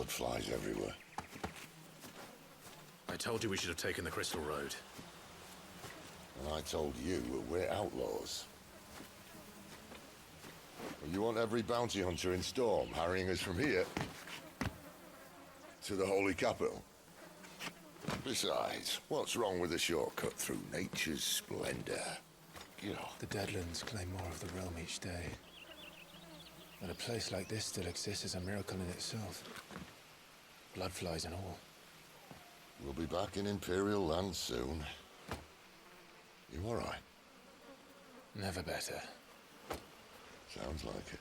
Blood flies everywhere. I told you we should have taken the Crystal Road. And I told you we're outlaws. Well, you want every bounty hunter in Storm harrying us from here to the Holy Capital? Besides, what's wrong with a shortcut through nature's splendor? You know. The Deadlands claim more of the realm each day. But a place like this still exists is a miracle in itself. Bloodflies and all. We'll be back in Imperial land soon. You all right? Never better. Sounds like it.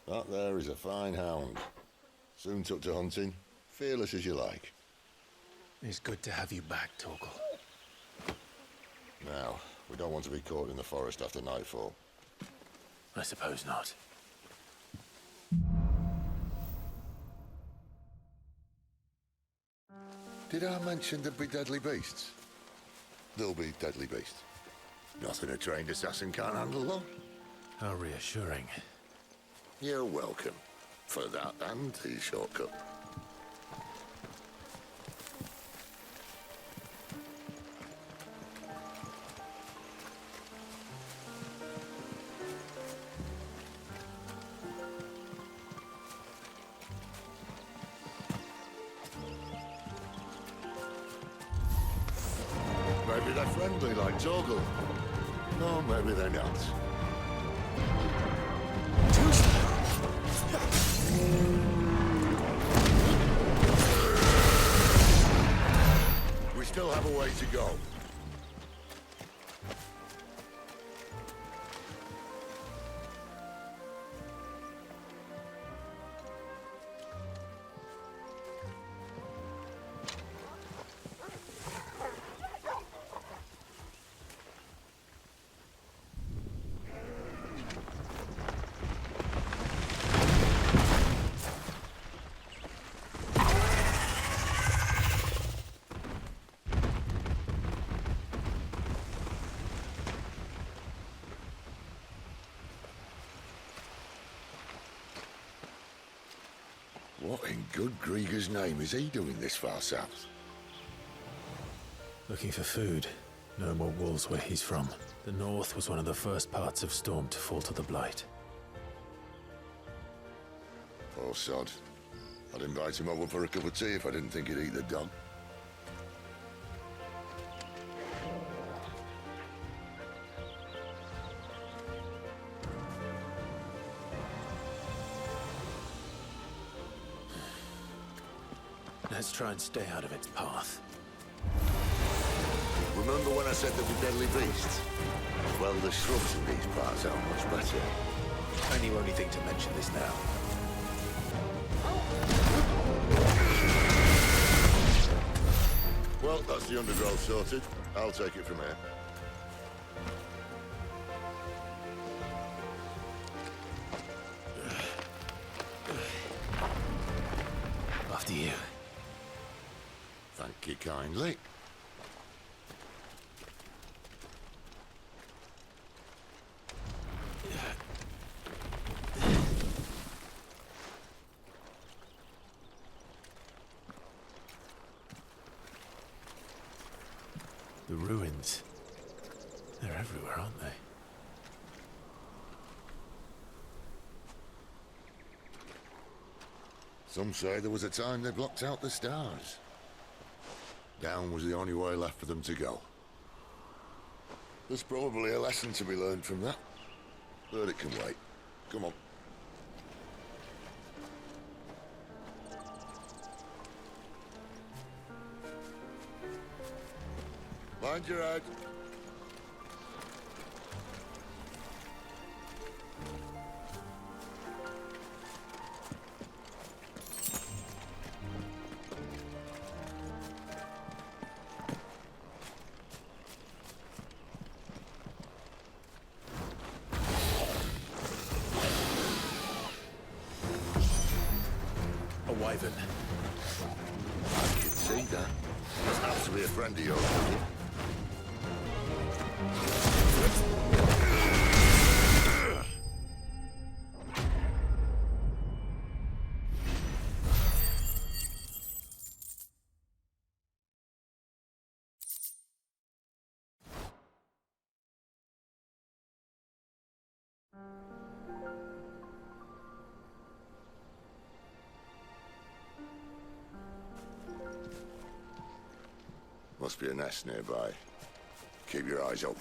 That there is a fine hound. Soon took to hunting. Fearless as you like. It's good to have you back, Torgal. Now, we don't want to be caught in the forest after nightfall. I suppose not. Did I mention there'd be deadly beasts? There'll be deadly beasts. Nothing a trained assassin can't handle, though. How reassuring. You're welcome. For that and the shortcut. Maybe they're friendly like Torgal. No, maybe they're not. We still have a way to go. What in good Grieger's name is he doing this far south? Looking for food. No more wolves where he's from. The north was one of the first parts of Storm to fall to the Blight. Poor sod. I'd invite him over for a cup of tea if I didn't think he'd eat the dog. Let's try and stay out of its path. Remember when I said there'd be deadly beasts? Well, the shrubs in these parts are much better. And you only think to mention this now. Well, that's the undergrowth sorted. I'll take it from here. After you. Thank you kindly. The ruins. They're everywhere, aren't they? Some say there was a time they blocked out the stars. Down was the only way left for them to go. There's probably a lesson to be learned from that. But it can wait. Come on. Mind your head. A wyvern. I can see that. Must have to be a friend of yours. Must be a nest nearby. Keep your eyes open.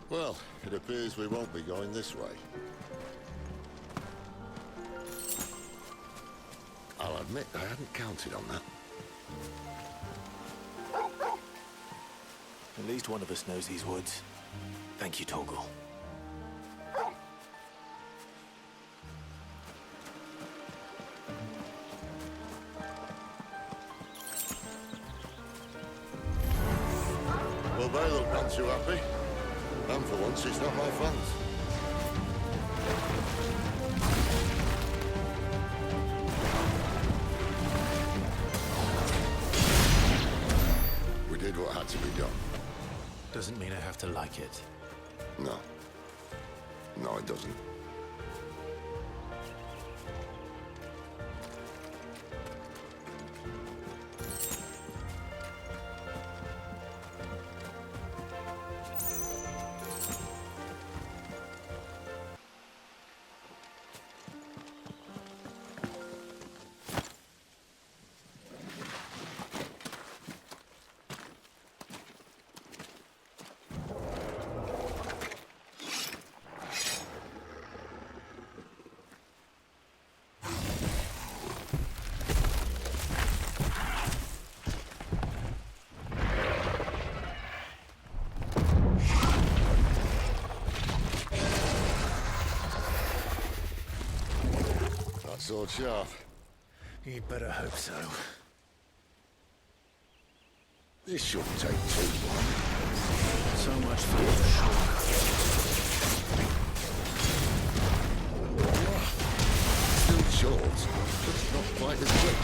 Well, it appears we won't be going this way. I'll admit I hadn't counted on that. At least one of us knows these woods. Thank you, Torgal. Well, they look none too happy. And for once, it's not my funds. We did what had to be done. Doesn't mean I have to like it. No. No, it doesn't. Sword sharp. You'd better hope so. This shouldn't take too long. So much for the shortcut. Still short, but not quite as quick.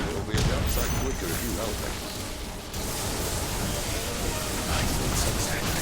It'll be a damn sight quicker if you help me. I thought exactly.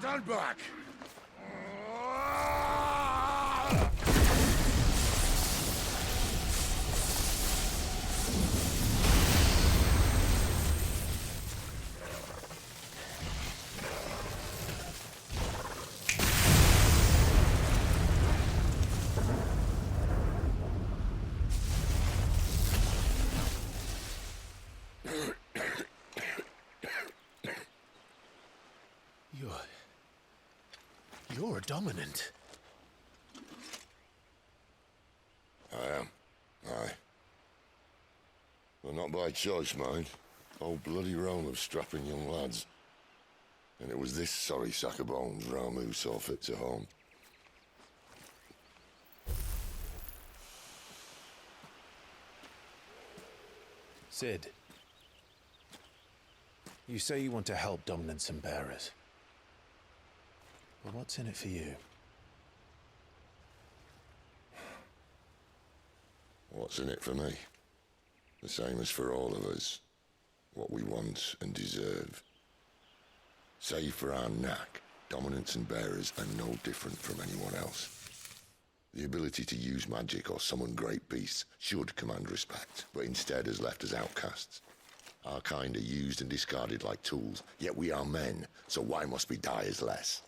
Stand back! You're a dominant. I am. Aye. Well, not by choice, mind. Old bloody Rome of strapping young lads. And it was this sorry sack of bones Ramu saw fit to home. Sid. You say you want to help dominants and bearers. Well, what's in it for you? What's in it for me? The same as for all of us. What we want and deserve. Save for our knack, dominants and bearers are no different from anyone else. The ability to use magic or summon great beasts should command respect, but instead has left us outcasts. Our kind are used and discarded like tools, yet we are men, so why must we die as less?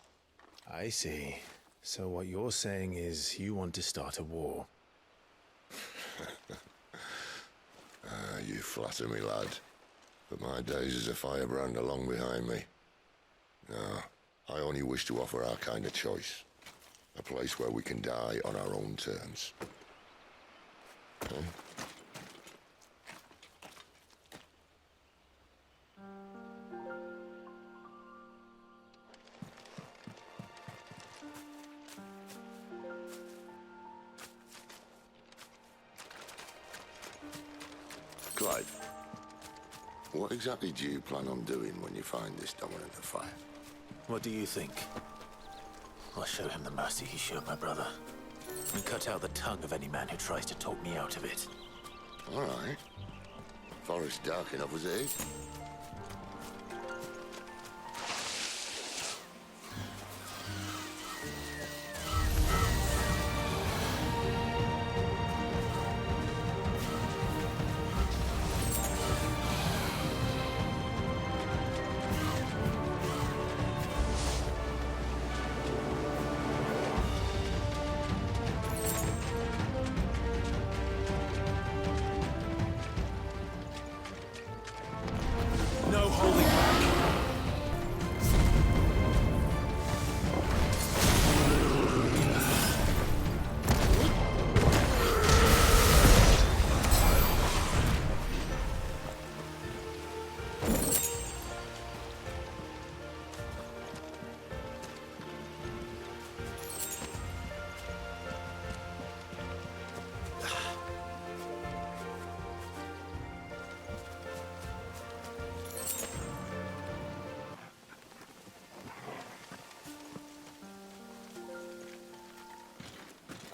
I see. So what you're saying is you want to start a war. You flatter me, lad. But my days as a firebrand are long behind me. No, I only wish to offer our kind of choice. A place where we can die on our own terms. Huh? Clive, what exactly do you plan on doing when you find this dominant of fire? What do you think? I'll show him the mercy he showed my brother. And cut out the tongue of any man who tries to talk me out of it. All right. Forest dark enough as it is. No holding back.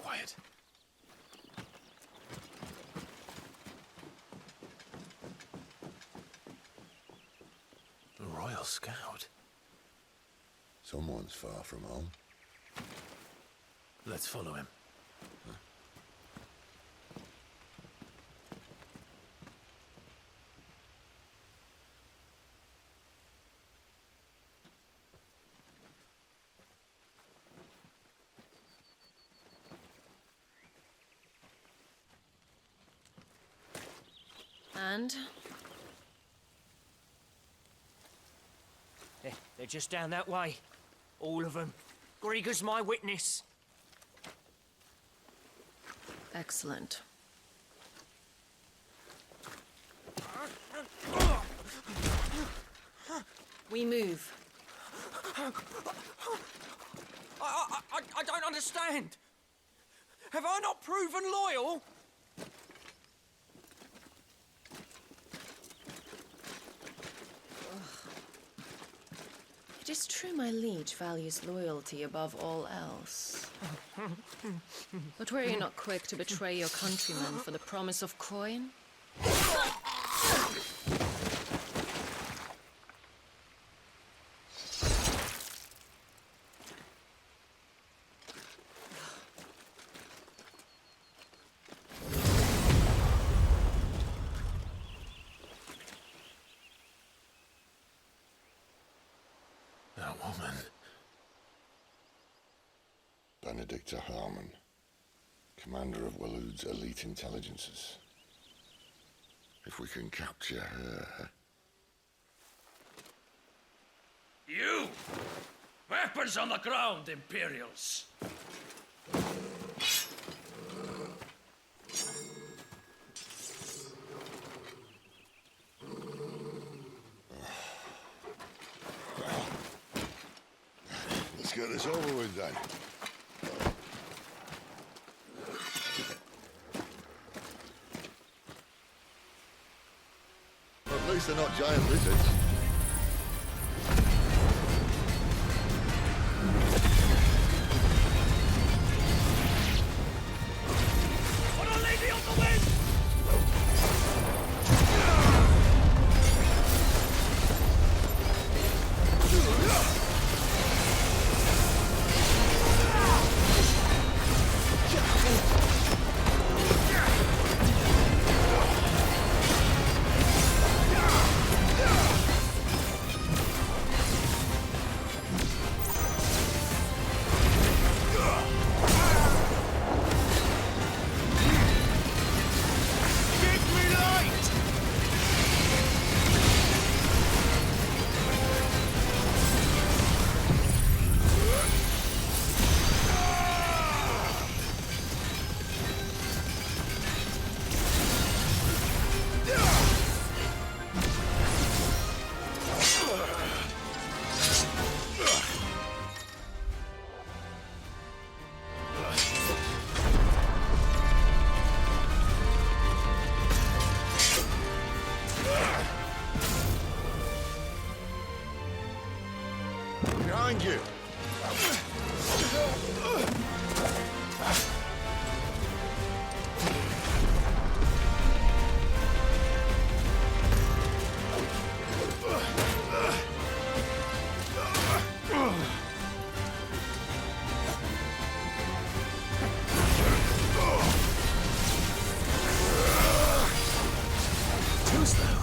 Quiet. A Royal Scout. Someone's far from home. Let's follow him. And? They're just down that way. All of them. Grieger's my witness. Excellent. We move. I don't understand. Have I not proven loyal? It is true my liege values loyalty above all else. But were you not quick to betray your countrymen for the promise of coin? That woman. Benedicta Harmon, commander of Waloed's elite intelligences. If we can capture her... You! Weapons on the ground, Imperials! Let's get this over with then. At least they're not giant lizards. For the Lady of the Wind! Behind you! Too slow.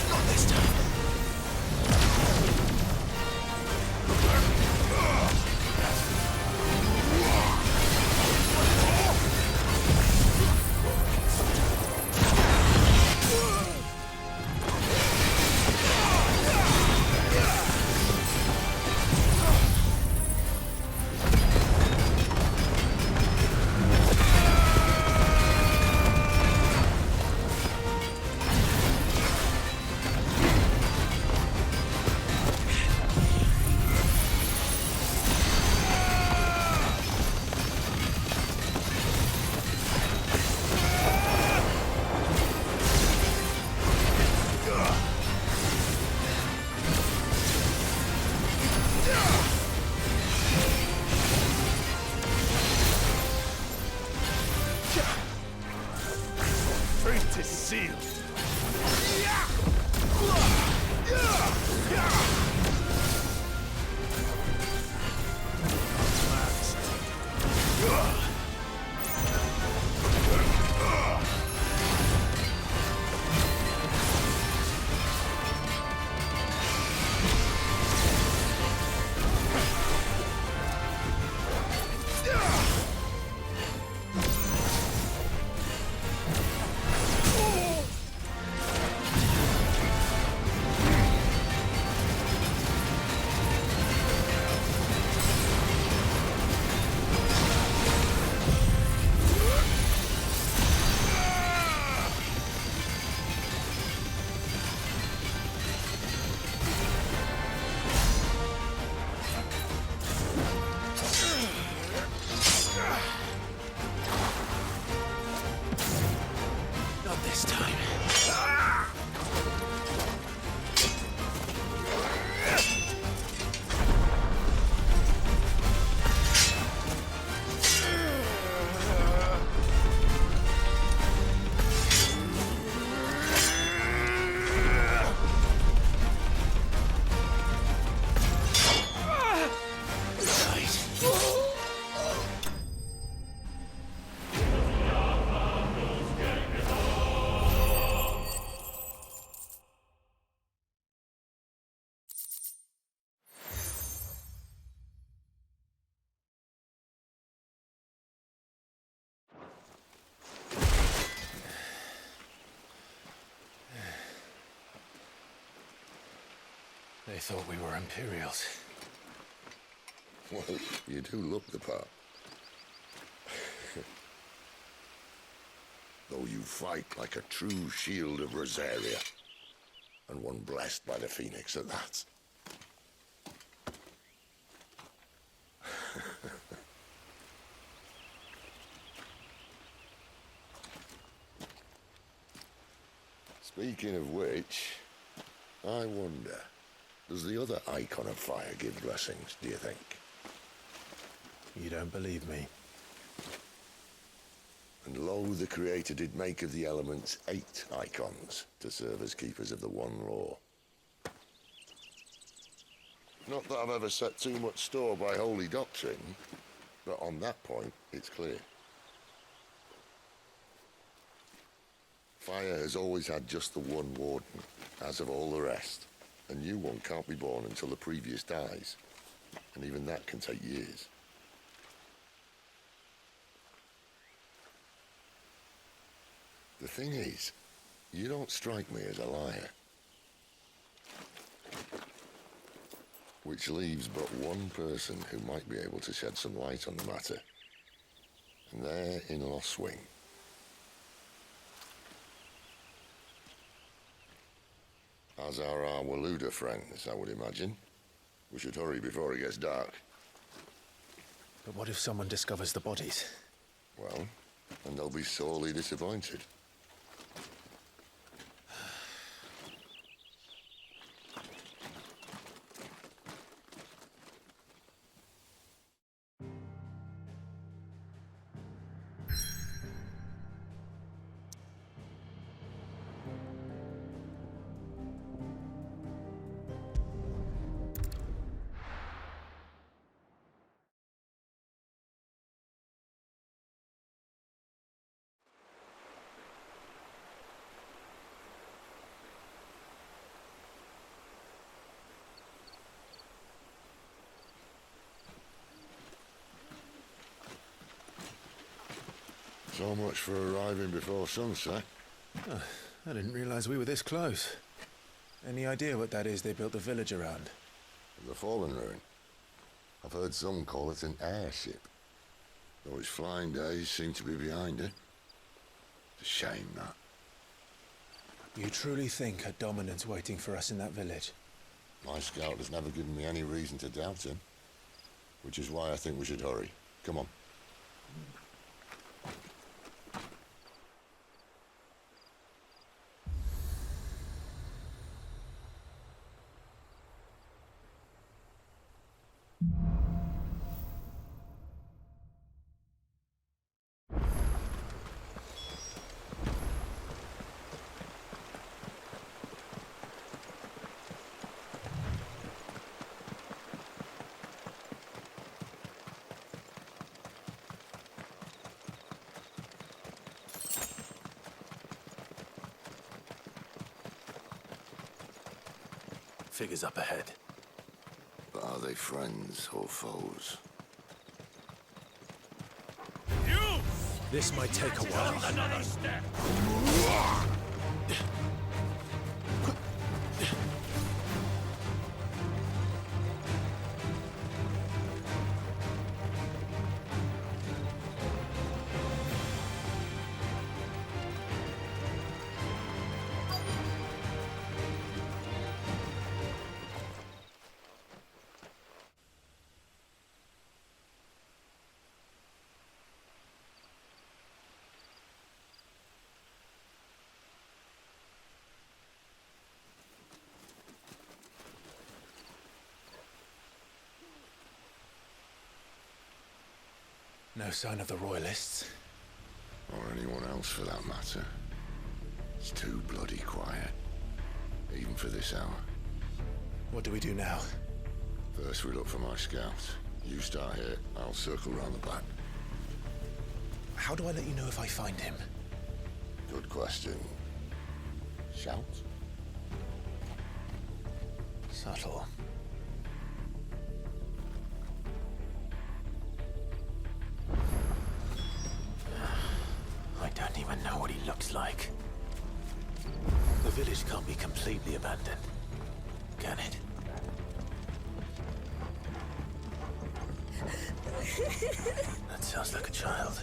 Not this time. Fate is sealed. thought we were Imperials. Well, you do look the part. Though you fight like a true shield of Rosaria. And one blessed by the Phoenix at that. Speaking of which, I wonder, does the other icon of fire give blessings, do you think? You don't believe me? And lo, the Creator did make of the elements 8 icons to serve as keepers of the one law. Not that I've ever set too much store by holy doctrine, but on that point, it's clear. Fire has always had just the one warden, as of all the rest. A new one can't be born until the previous dies, and even that can take years. The thing is, you don't strike me as a liar. Which leaves but one person who might be able to shed some light on the matter. And they're in Lostwing. As are our Waluda friends, I would imagine. We should hurry before it gets dark. But what if someone discovers the bodies? Well, and they'll be sorely disappointed. So much for arriving before sunset. Oh, I didn't realize we were this close. Any idea what that is they built the village around? The Fallen Ruin. I've heard some call it an airship. Though its flying days seem to be behind it. It's a shame, that. You truly think a dominant's waiting for us in that village? My scout has never given me any reason to doubt him. Which is why I think we should hurry. Come on. Figures up ahead. But are they friends or foes? You! This might take a while. Not another step! No sign of the Royalists. Or anyone else for that matter. It's too bloody quiet. Even for this hour. What do we do now? First we look for my scout. You start here, I'll circle round the back. How do I let you know if I find him? Good question. Shout? Subtle. I don't even know what he looks like. The village can't be completely abandoned, can it? That sounds like a child.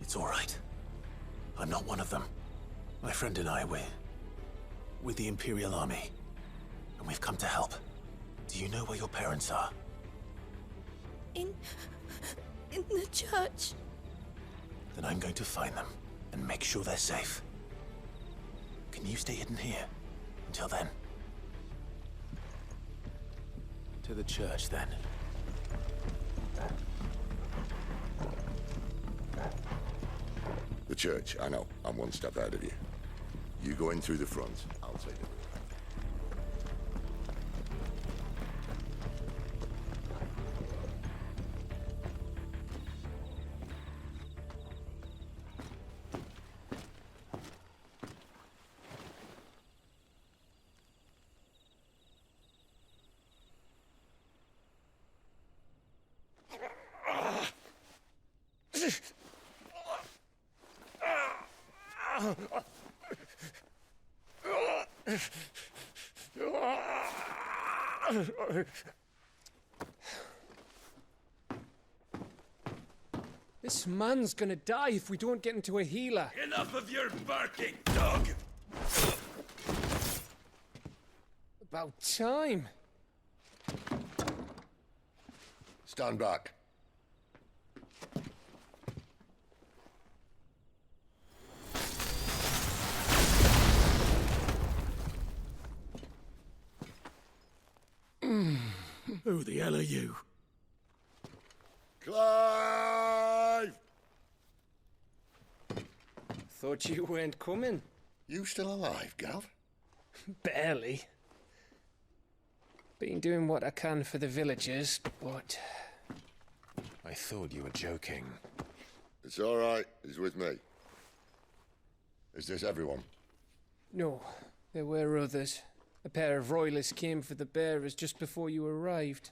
It's all right. I'm not one of them. My friend and I, we're with the Imperial Army. And we've come to help. Do you know where your parents are? In the church. Then I'm going to find them and make sure they're safe. Can you stay hidden here until then? To the church, then. The church, I know. I'm one step ahead of you. You go in through the front, I'll take the rear. This man's gonna die if we don't get into a healer. Enough of your barking, dog! About time. Stand back. Who the hell are you? Clive! Thought you weren't coming. You still alive, Gav? Barely. Been doing what I can for the villagers, but I thought you were joking. It's all right. He's with me. Is this everyone? no, there were others. A pair of royalists came for the bearers just before you arrived.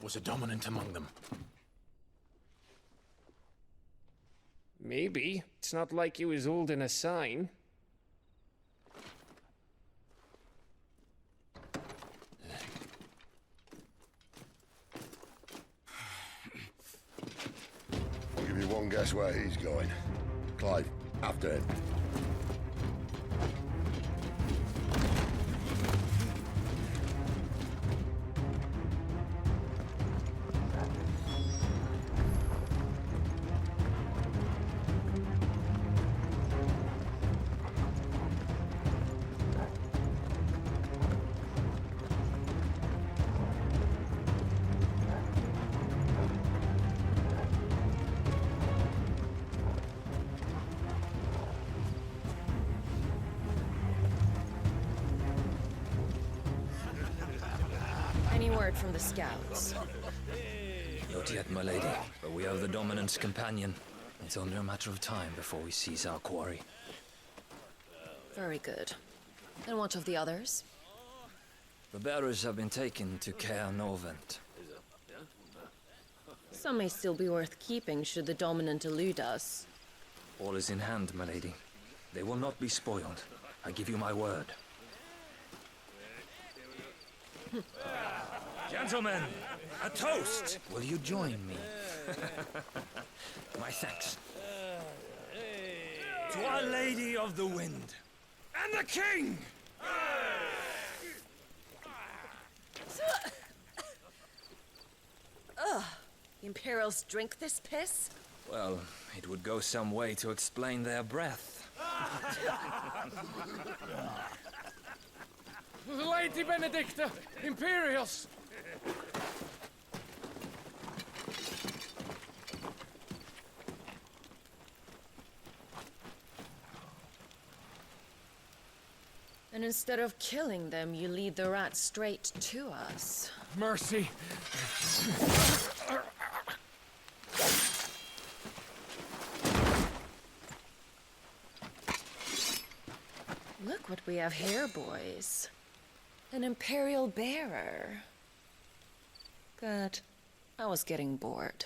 Was a dominant among them? Maybe. It's not like he was holding a sign. I'll give you one guess where he's going. Clive, after him. Any word from the scouts? Not yet, my lady, but we have the Dominant's companion. It's only a matter of time before we seize our quarry. Very good. And what of the others? The bearers have been taken to Caer Novent. Some may still be worth keeping should the Dominant elude us. All is in hand, my lady. They will not be spoiled. I give you my word. Gentlemen, a toast! Will you join me? My thanks. To Our Lady of the Wind. And the King! The Imperials drink this piss? Well, it would go some way to explain their breath. Lady Benedicta! Imperials! And instead of killing them, you lead the rats straight to us. Mercy! Look what we have here, boys. An Imperial bearer. Good. I was getting bored.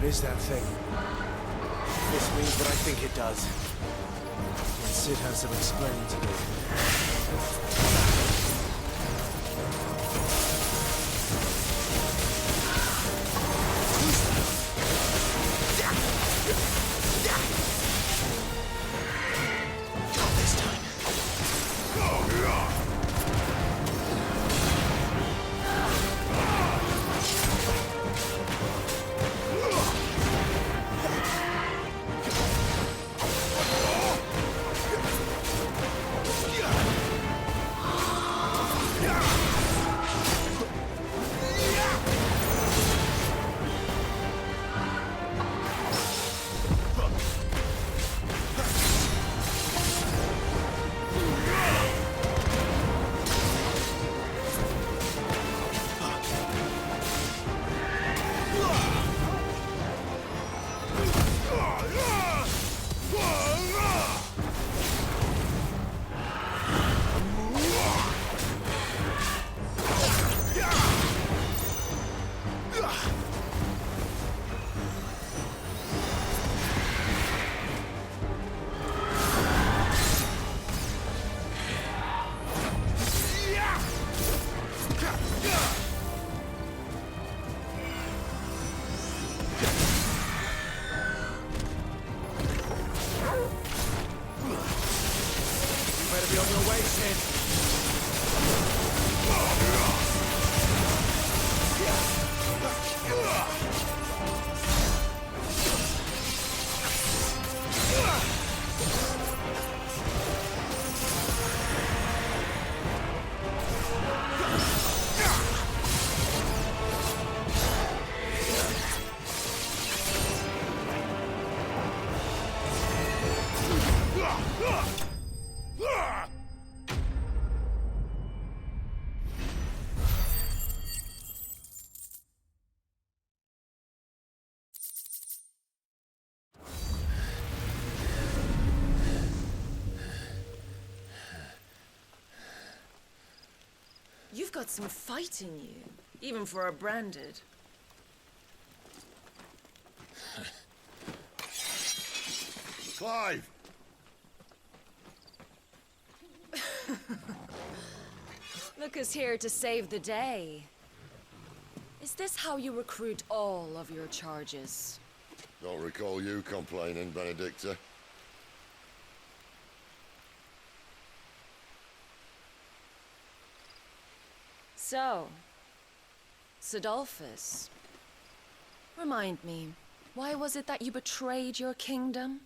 is that thing? If this means what I think it does, then Sid has some explaining to do. You've got some fight in you, even for a branded. Clive! Look who's here to save the day. Is this how you recruit all of your charges? Don't recall you complaining, Benedicta. So, Sidolphus, remind me, why was it that you betrayed your kingdom?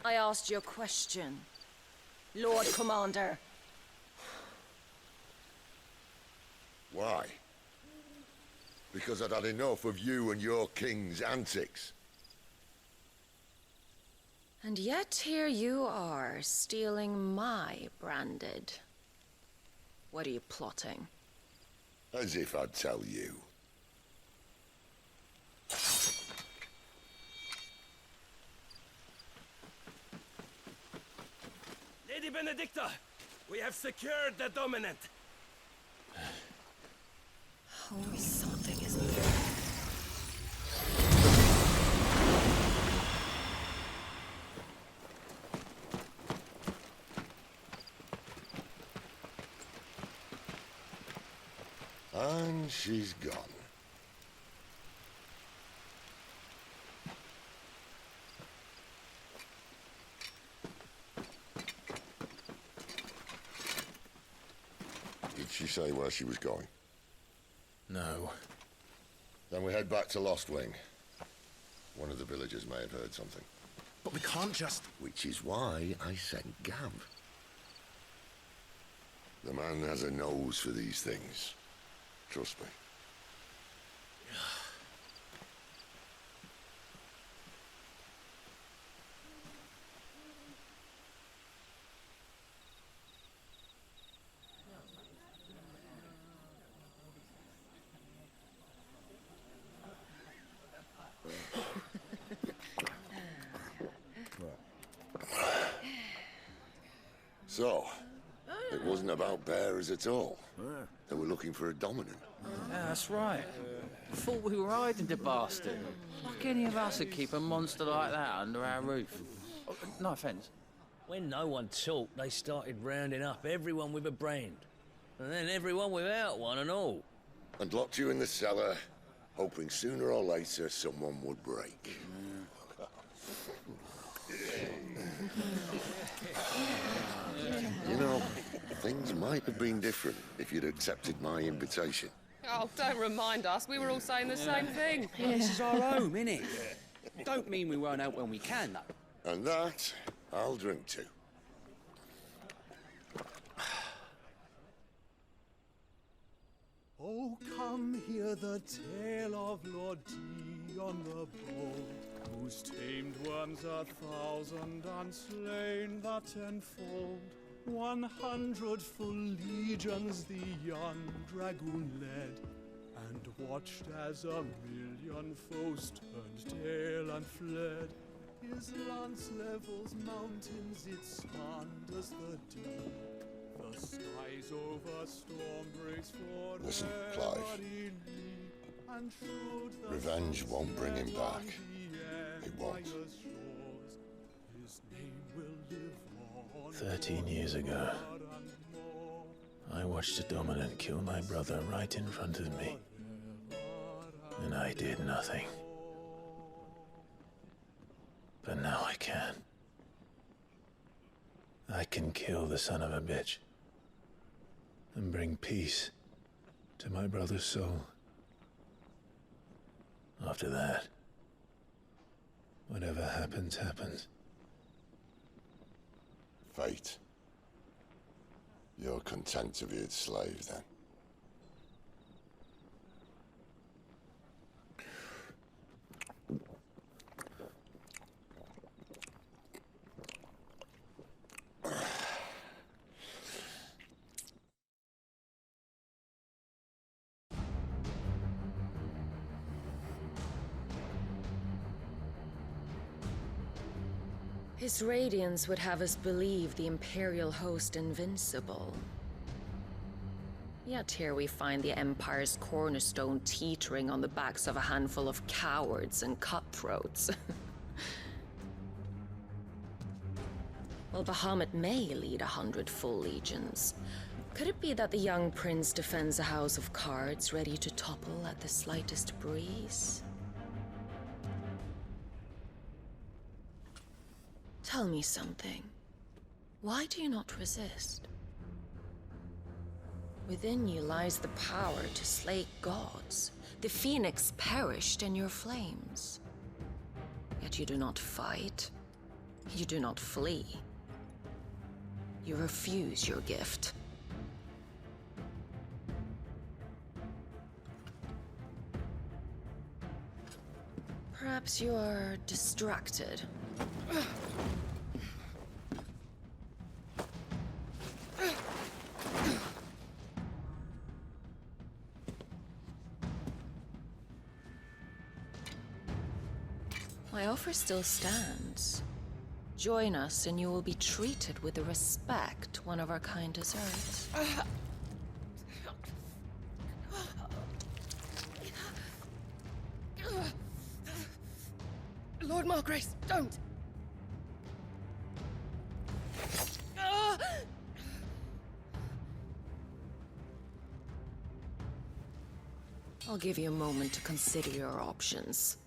I asked you a question, Lord Commander. Why? Because I'd had enough of you and your king's antics. And yet here you are, stealing my branded. What are you plotting? As if I'd tell you. Lady Benedicta, we have secured the Dominant. Oh, something is needed. And she's gone. Did she say where she was going? No. Then we head back to Lost Wing. One of the villagers may have heard something. But we can't just... Which is why I sent Gav. The man has a nose for these things. Trust me. So, It wasn't about bearers at all. They were looking for a dominant. Yeah, that's right. Thought we were hiding the bastard. Like any of us would keep a monster like that under our roof. Oh, no offence. When no one talked, they started rounding up everyone with a brand. And then everyone without one and all. And locked you in the cellar, hoping sooner or later someone would break. You know, things might have been different if you'd accepted my invitation. Oh, don't remind us. We were all saying the same thing. This is our home, innit? Don't mean we won't out when we can, though. And that, I'll drink to. Oh, come hear the tale of Lord Dion the Bold, who's tamed worms 1,000 and slain the tenfold. 100 full legions the young dragoon led, and watched as 1,000,000 foes turned tail and fled. His lance levels mountains, it slanders the deep. The skies over storm breaks for Listen, Clive. Revenge won't bring him back. It won't. 13 years ago, I watched a dominant kill my brother right in front of me. And I did nothing. But now I can. I can kill the son of a bitch and bring peace to my brother's soul. After that, whatever happens, happens. Fate. You're content to be its slave, then? His radiance would have us believe the Imperial host invincible. Yet here we find the Empire's cornerstone teetering on the backs of a handful of cowards and cutthroats. Well, Bahamut may lead 100 full legions. Could it be that the young prince defends a house of cards ready to topple at the slightest breeze? Tell me something. Why do you not resist? Within you lies the power to slay gods. The phoenix perished in your flames. Yet you do not fight. You do not flee. You refuse your gift. Perhaps you are distracted. My offer still stands. Join us and you will be treated with the respect one of our kind deserves. Lord Margrace, don't! I'll give you a moment to consider your options.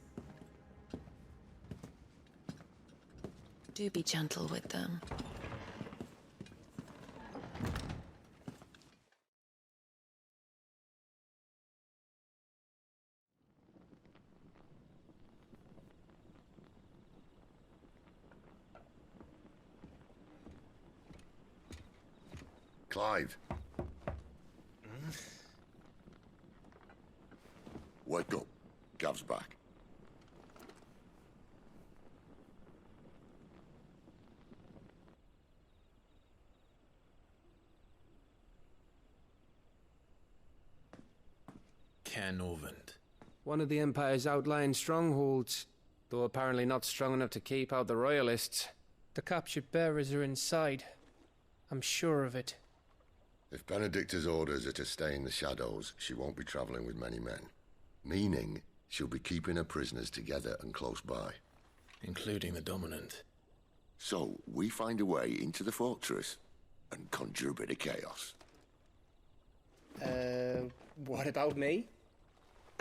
Do be gentle with them. Clive. Wake up. Gav's back. Canovant. One of the Empire's outlying strongholds, though apparently not strong enough to keep out the Royalists. The captured bearers are inside. I'm sure of it. If Benedicta's orders are to stay in the shadows, she won't be traveling with many men. Meaning, she'll be keeping her prisoners together and close by. Including the Dominant. So, we find a way into the fortress and conjure a bit of chaos. What about me?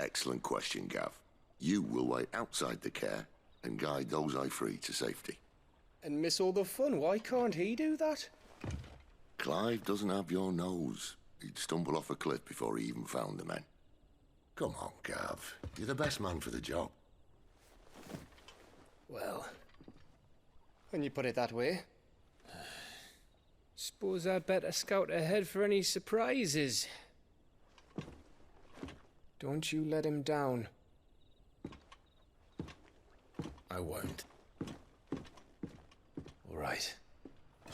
Excellent question, Gav. You will wait outside the care and guide those I free to safety. And miss all the fun. Why can't he do that? Clive doesn't have your nose. He'd stumble off a cliff before he even found the men. Come on, Gav. You're the best man for the job. Well, when you put it that way. Suppose I'd better scout ahead for any surprises. Don't you let him down. I won't. All right.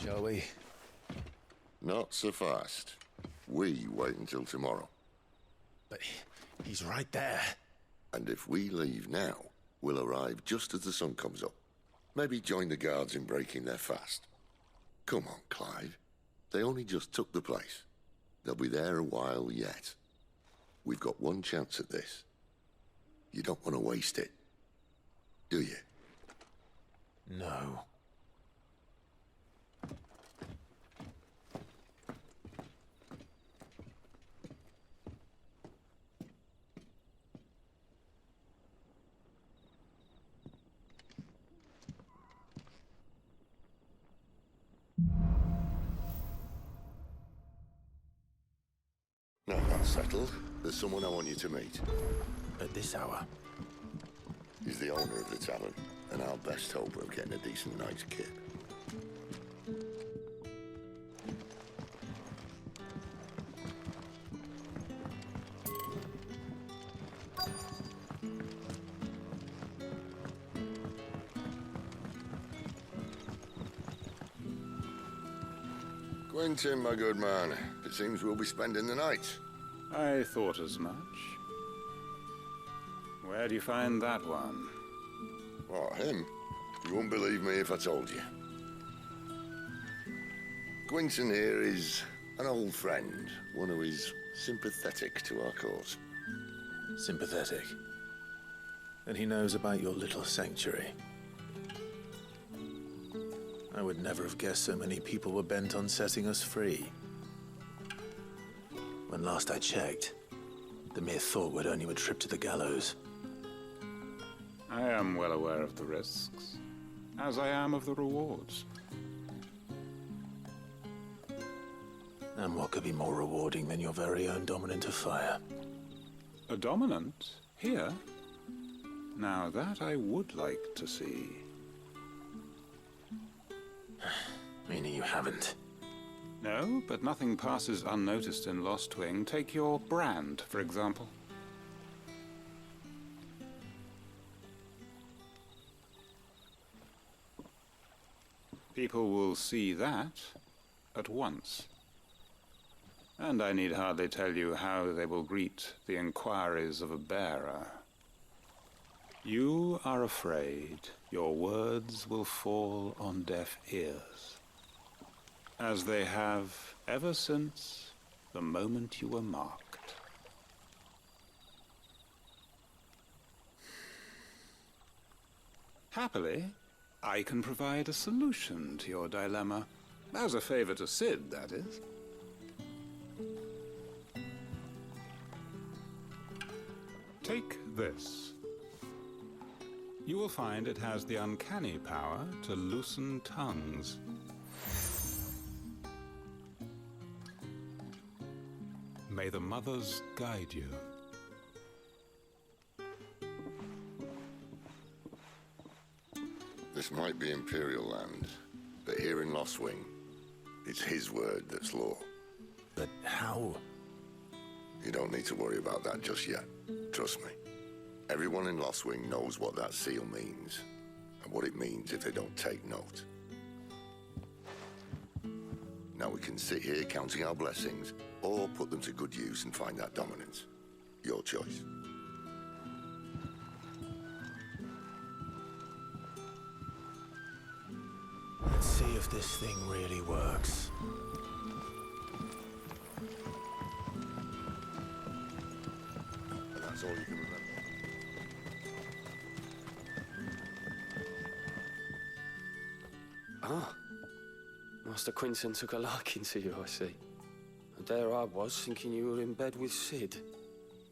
Shall we? Not so fast. We wait until tomorrow. But he's right there. And if we leave now, we'll arrive just as the sun comes up. Maybe join the guards in breaking their fast. Come on, Clive. They only just took the place. They'll be there a while yet. We've got one chance at this. You don't want to waste it, do you? No. Now that's settled. There's someone I want you to meet. At this hour? He's the owner of the tavern, and our best hope of getting a decent night's kip. Quentin, my good man. It seems we'll be spending the night. I thought as much. Where do you find that one? What, him? You wouldn't believe me if I told you. Quentin here is an old friend, one who is sympathetic to our cause. Sympathetic? And he knows about your little sanctuary. I would never have guessed so many people were bent on setting us free. When last I checked, the mere thought would earn you a trip to the gallows. I am well aware of the risks, as I am of the rewards. And what could be more rewarding than your very own Dominant of Fire? A Dominant? Here? Now that I would like to see. Meaning you haven't? No, but nothing passes unnoticed in Lostwing. Take your brand, for example. People will see that at once. And I need hardly tell you how they will greet the inquiries of a bearer. You are afraid your words will fall on deaf ears, as they have ever since the moment you were marked. Happily, I can provide a solution to your dilemma. As a favor to Cid, that is. Take this. You will find it has the uncanny power to loosen tongues. May the mothers guide you. This might be Imperial land, but here in Lostwing, it's his word that's law. But how? You don't need to worry about that just yet. Trust me. Everyone in Lostwing knows what that seal means, and what it means if they don't take note. Now we can sit here counting our blessings, or put them to good use and find that dominance. Your choice. Let's see if this thing really works. that's all you can remember. Ah. Master Quinton took a liking to you, I see. And there I was, thinking you were in bed with Sid.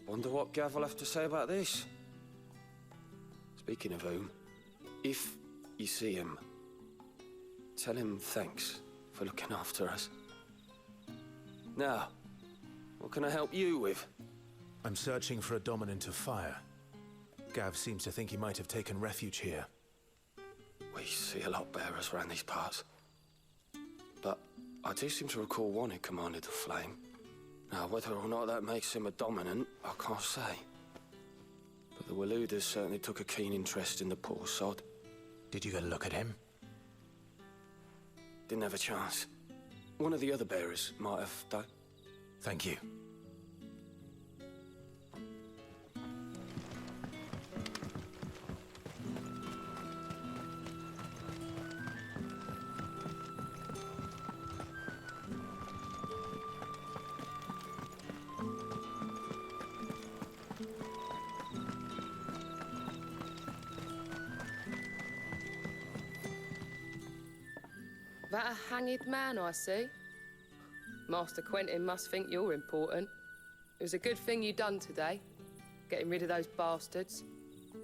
Wonder what Gav will have to say about this. Speaking of whom, if you see him, tell him thanks for looking after us. Now, what can I help you with? I'm searching for a dominant of fire. Gav seems to think he might have taken refuge here. We see a lot bearers around these parts. But I do seem to recall one who commanded the flame. Now, whether or not that makes him a dominant, I can't say. But the Waluders certainly took a keen interest in the poor sod. Did you get a look at him? Didn't have a chance. One of the other bearers might have done. Thank you. That a hanged man, I see. Master Quentin must think you're important. It was a good thing you done today, getting rid of those bastards.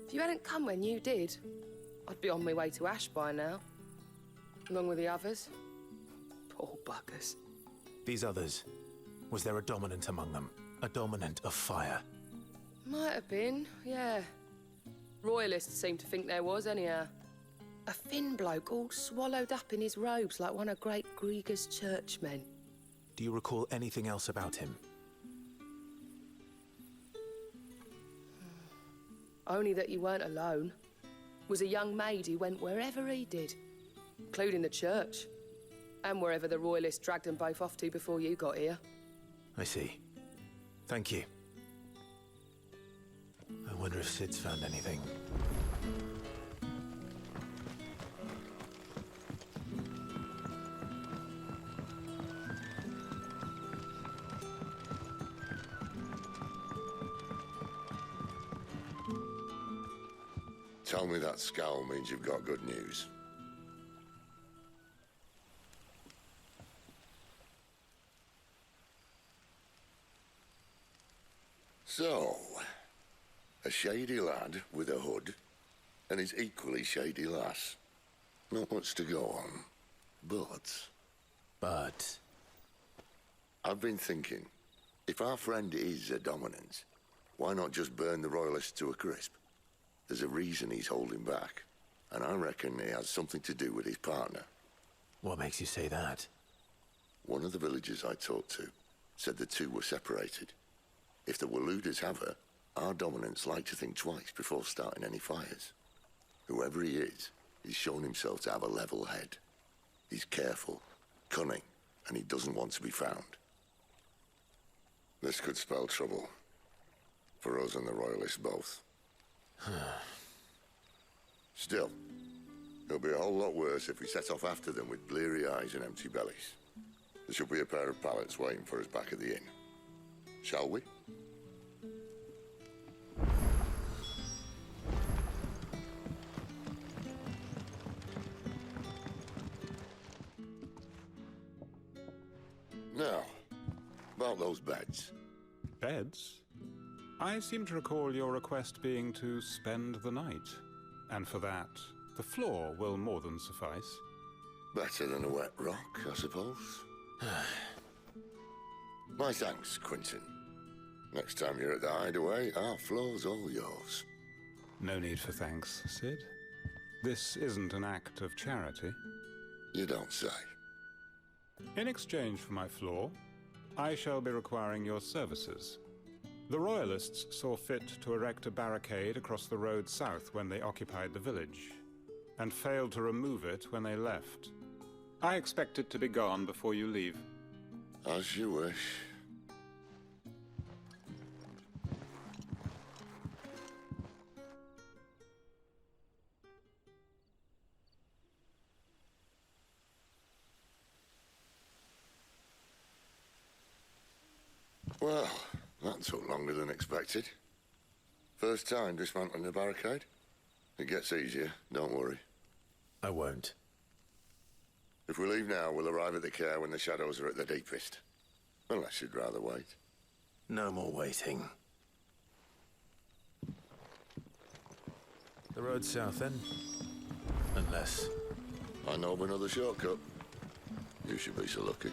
If you hadn't come when you did, I'd be on my way to Ash by now, along with the others. Poor buggers. These others, was there a dominant among them? A dominant of fire? Might have been, yeah. Royalists seem to think there was, anyhow. A thin bloke all swallowed up in his robes like one of great Grieger's churchmen. Do you recall anything else about him? Only that you weren't alone. Was a young maid who went wherever he did, including the church, and wherever the Royalists dragged them both off to before you got here. I see. Thank you. I wonder if Sid's found anything. Tell me that scowl means you've got good news. So, a shady lad with a hood, and his equally shady lass. Not much to go on, but... I've been thinking, if our friend is a dominant, why not just burn the Royalists to a crisp? There's a reason he's holding back, and I reckon he has something to do with his partner. What makes you say that? One of the villagers I talked to said the two were separated. If the Waluders have her, our dominants like to think twice before starting any fires. Whoever he is, he's shown himself to have a level head. He's careful, cunning, and he doesn't want to be found. This could spell trouble. For us and the Royalists both. Still, it'll be a whole lot worse if we set off after them with bleary eyes and empty bellies. There should be a pair of pallets waiting for us back at the inn. Shall we? Now, about those beds. Beds? I seem to recall your request being to spend the night. And for that, the floor will more than suffice. Better than a wet rock, I suppose. My thanks, Quinton. Next time you're at the Hideaway, our floor's all yours. No need for thanks, Sid. This isn't an act of charity. You don't say. In exchange for my floor, I shall be requiring your services. The Royalists saw fit to erect a barricade across the road south when they occupied the village, and failed to remove it when they left. I expect it to be gone before you leave. As you wish. Well, that took longer than expected. First time dismantling the barricade? It gets easier, don't worry. I won't. If we leave now, we'll arrive at the care when the shadows are at their deepest. Unless you'd rather wait. No more waiting. The road south, then? Unless... I know of another shortcut. You should be so lucky.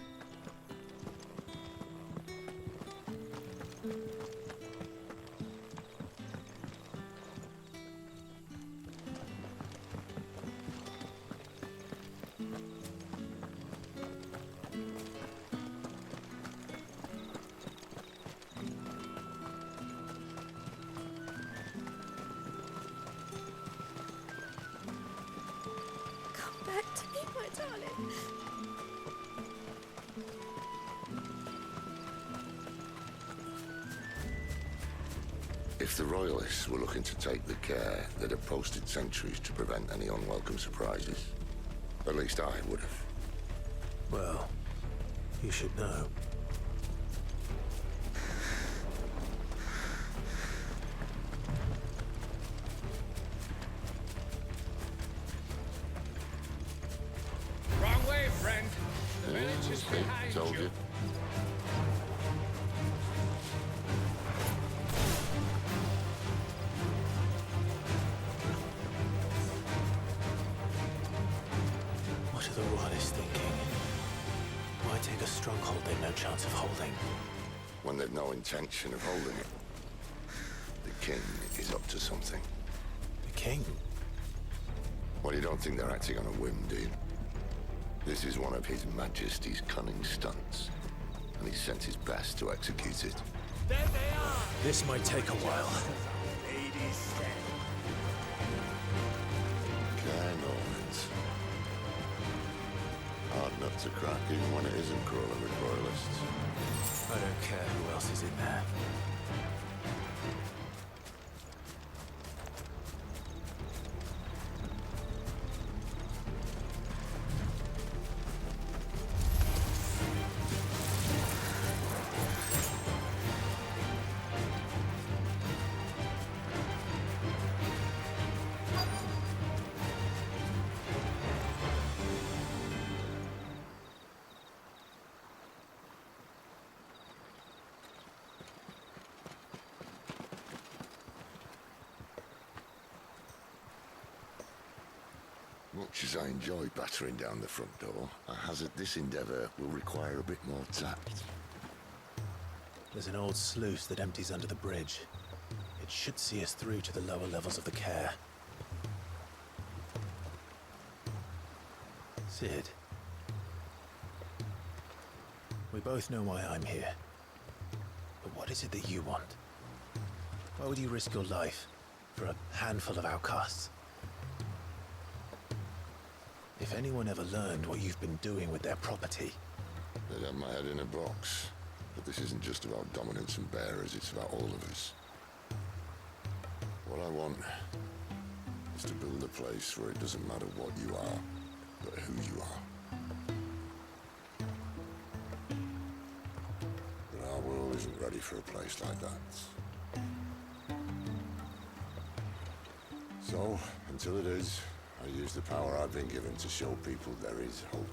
Come back to me, my darling. If the Royalists were looking to take the care, they'd have posted sentries to prevent any unwelcome surprises. At least I would have. Well, you should know. Wrong way, friend. The village is behind Told you. What are the Royalists thinking? Why take a stronghold they've no chance of holding? When they've no intention of holding it. The king is up to something. The king? Well, you don't think they're acting on a whim, do you? This is one of His Majesty's cunning stunts, and he sent his best to execute it. There they are! This might take a while. Ladies stand. Normans. Hard nut to crack, even when it isn't crawling with Royalists. I don't care who else is in there. Much as I enjoy battering down the front door, I hazard this endeavour will require a bit more tact. There's an old sluice that empties under the bridge. It should see us through to the lower levels of the care. Sid. We both know why I'm here. But what is it that you want? Why would you risk your life for a handful of outcasts? If anyone ever learned what you've been doing with their property... They'd have my head in a box. But this isn't just about dominance and bearers, it's about all of us. What I want is to build a place where it doesn't matter what you are, but who you are. But our world isn't ready for a place like that. So, until it is, I use the power I've been given to show people there is hope.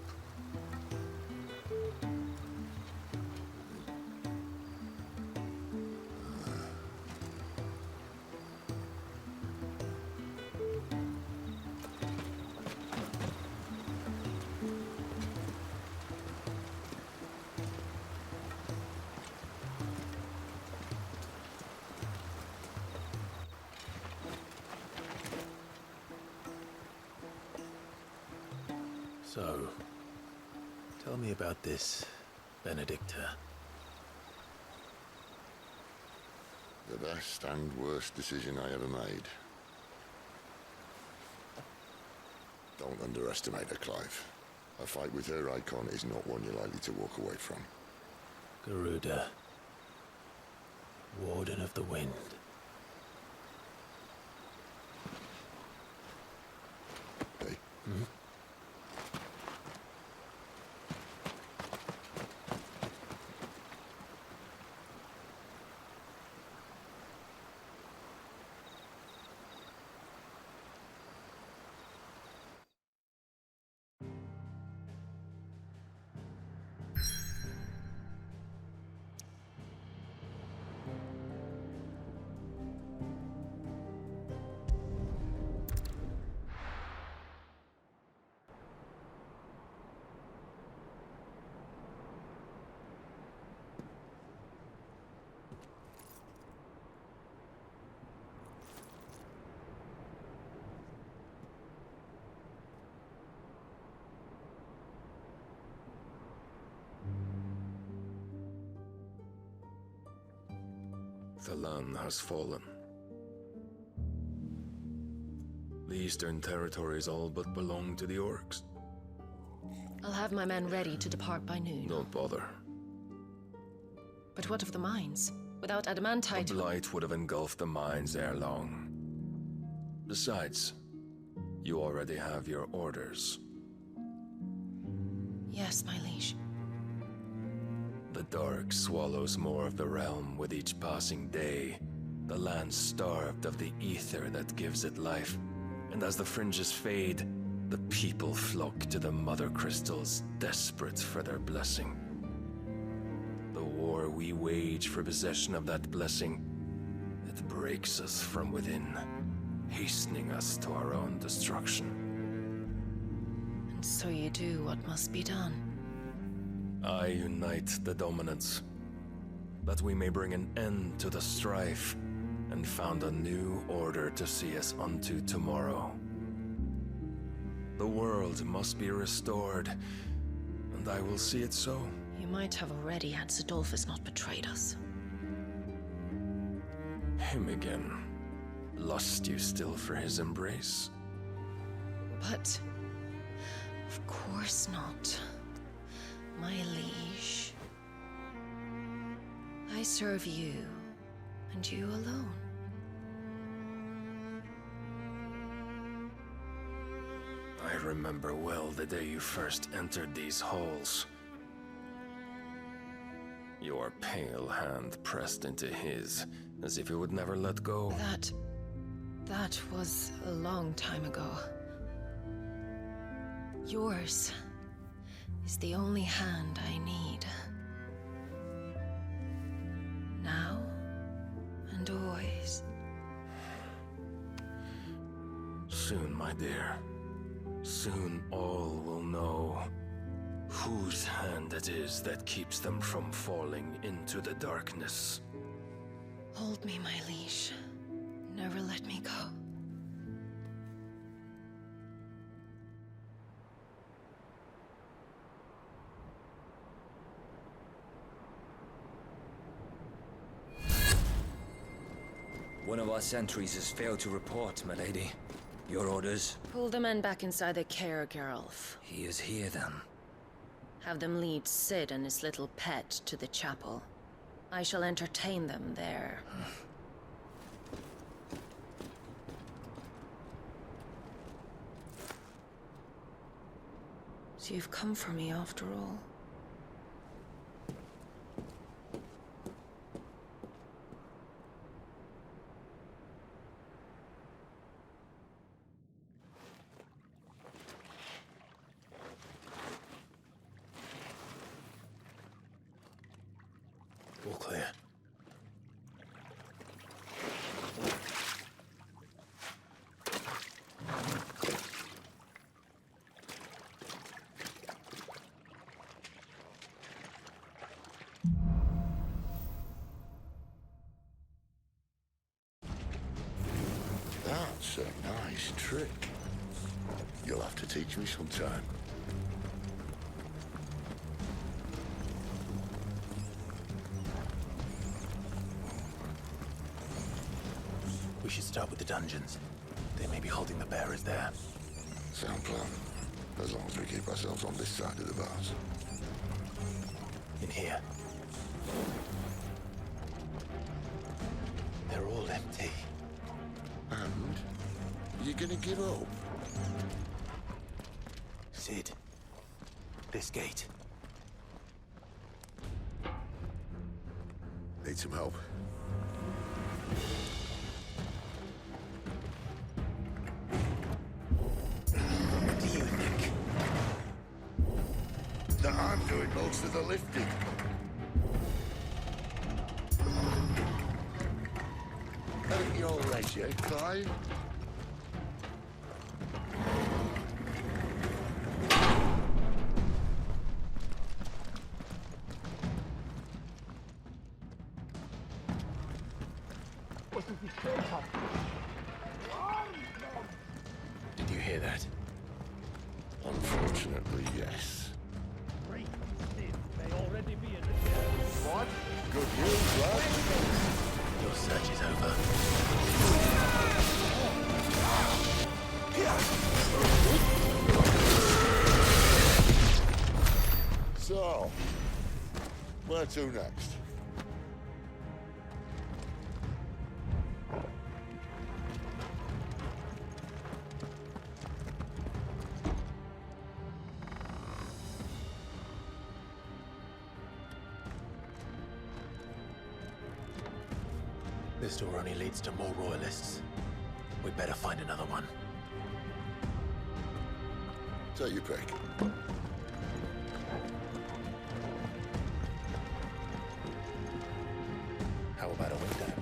So, tell me about this, Benedicta. The best and worst decision I ever made. Don't underestimate her, Clive. A fight with her icon is not one you're likely to walk away from. Garuda. Warden of the Wind. Hey? Hmm? Cathalan has fallen. The Eastern Territories all but belong to the orcs. I'll have my men ready to depart by noon. Don't bother. But what of the mines? Without adamantite... The blight would have engulfed the mines ere long. Besides, you already have your orders. Yes, my liege. The dark swallows more of the realm with each passing day. The land starved of the ether that gives it life. And as the fringes fade, the people flock to the mother crystals, desperate for their blessing. The war we wage for possession of that blessing, it breaks us from within, hastening us to our own destruction. And so you do what must be done. I unite the dominants, that we may bring an end to the strife, and found a new order to see us unto tomorrow. The world must be restored, and I will see it so. You might have already had Zidolphus not betrayed us. Him again. Lust you still for his embrace? But... of course not. My liege. I serve you, and you alone. I remember well the day you first entered these halls. Your pale hand pressed into his, as if it would never let go. That was a long time ago. Yours is the only hand I need. Now and always. Soon, my dear. Soon all will know whose hand it is that keeps them from falling into the darkness. Hold me, my liege. Never let me go. One of our sentries has failed to report, my lady. Your orders? Pull the men back inside their care, Geralf. He is here, then. Have them lead Cid and his little pet to the chapel. I shall entertain them there. So you've come for me after all. All clear. That's a nice trick. You'll have to teach me sometime. We should start with the dungeons. They may be holding the bearers there. Sound plan. As long as we keep ourselves on this side of the bars. In here. They're all empty. And? You gonna give up? Cid. This gate. Need some help? What do you think? That I'm doing most of the lifting. At your leisure, Clive. Did you hear that? Unfortunately, yes. May already be in the What? Good news, lad? You're search is over. So, where to next? This door only leads to more royalists. We'd better find another one. Take your pick. How about a window?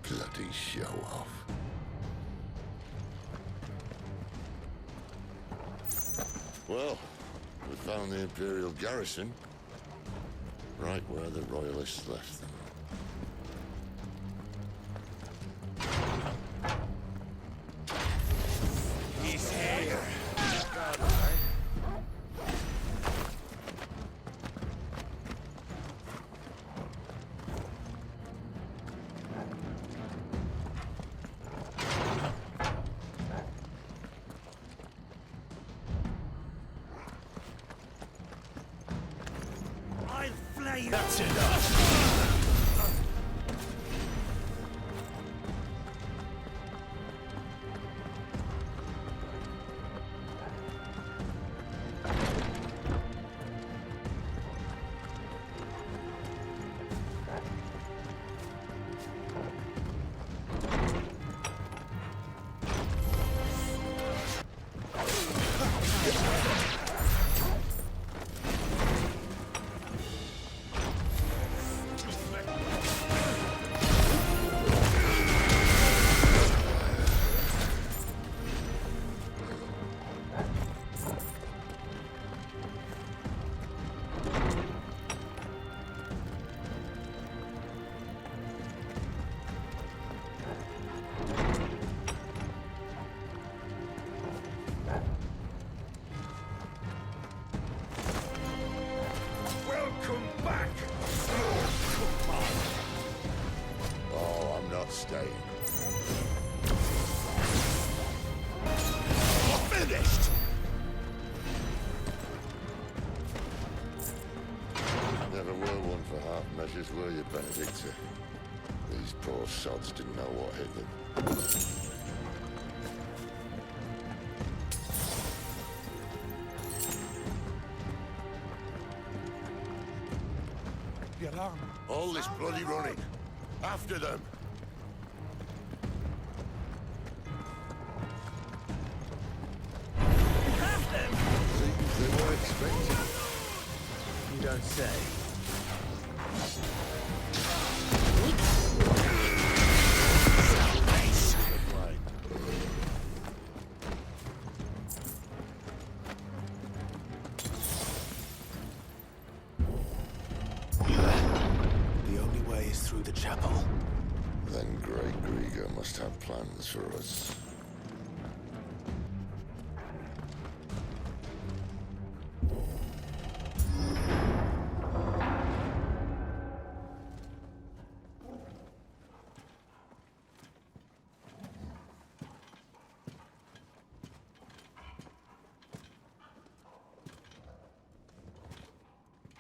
Bloody show off. Well, we found the Imperial garrison, right where the Royalists left them. He's here! I'll flay you. That's enough! Welcome back! Oh, I'm not staying. Finished! Never were one for half measures, were you, Benedicta? These poor sods didn't know what hit them. All this bloody running. After them. See, they were expecting. You don't say. The only way is through the chapel. Then Great Grieger must have plans for us.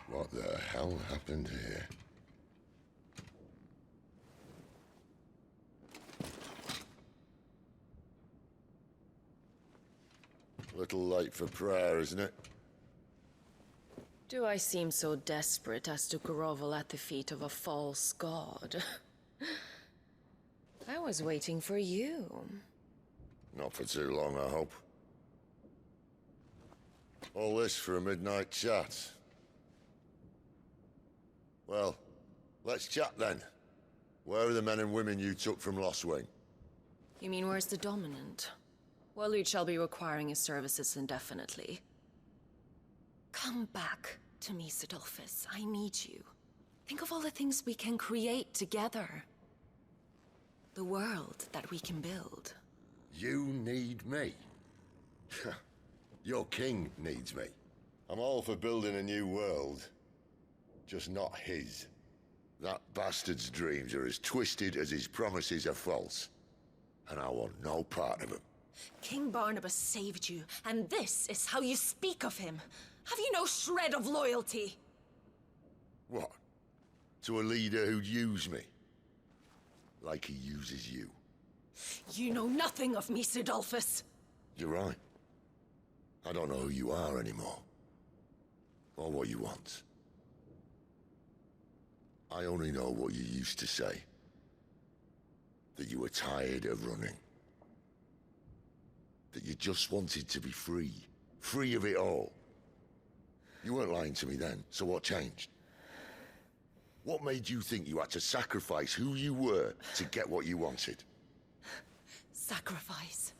What the hell happened here? Little late for prayer, isn't it? Do I seem so desperate as to grovel at the feet of a false god? I was waiting for you. Not for too long, I hope. All this for a midnight chat. Well, let's chat then. Where are the men and women you took from Lostwing? You mean where's the dominant? Waloed shall be requiring his services indefinitely. Come back to me, Sidolphus. I need you. Think of all the things we can create together. The world that we can build. You need me? Your king needs me. I'm all for building a new world, just not his. That bastard's dreams are as twisted as his promises are false, and I want no part of them. King Barnabas saved you, and this is how you speak of him. Have you no shred of loyalty? What? To a leader who'd use me? Like he uses you. You know nothing of me, Sidolphus. You're right. I don't know who you are anymore. Or what you want. I only know what you used to say. That you were tired of running. That you just wanted to be free. Free of it all. You weren't lying to me then, so what changed? What made you think you had to sacrifice who you were to get what you wanted? Sacrifice.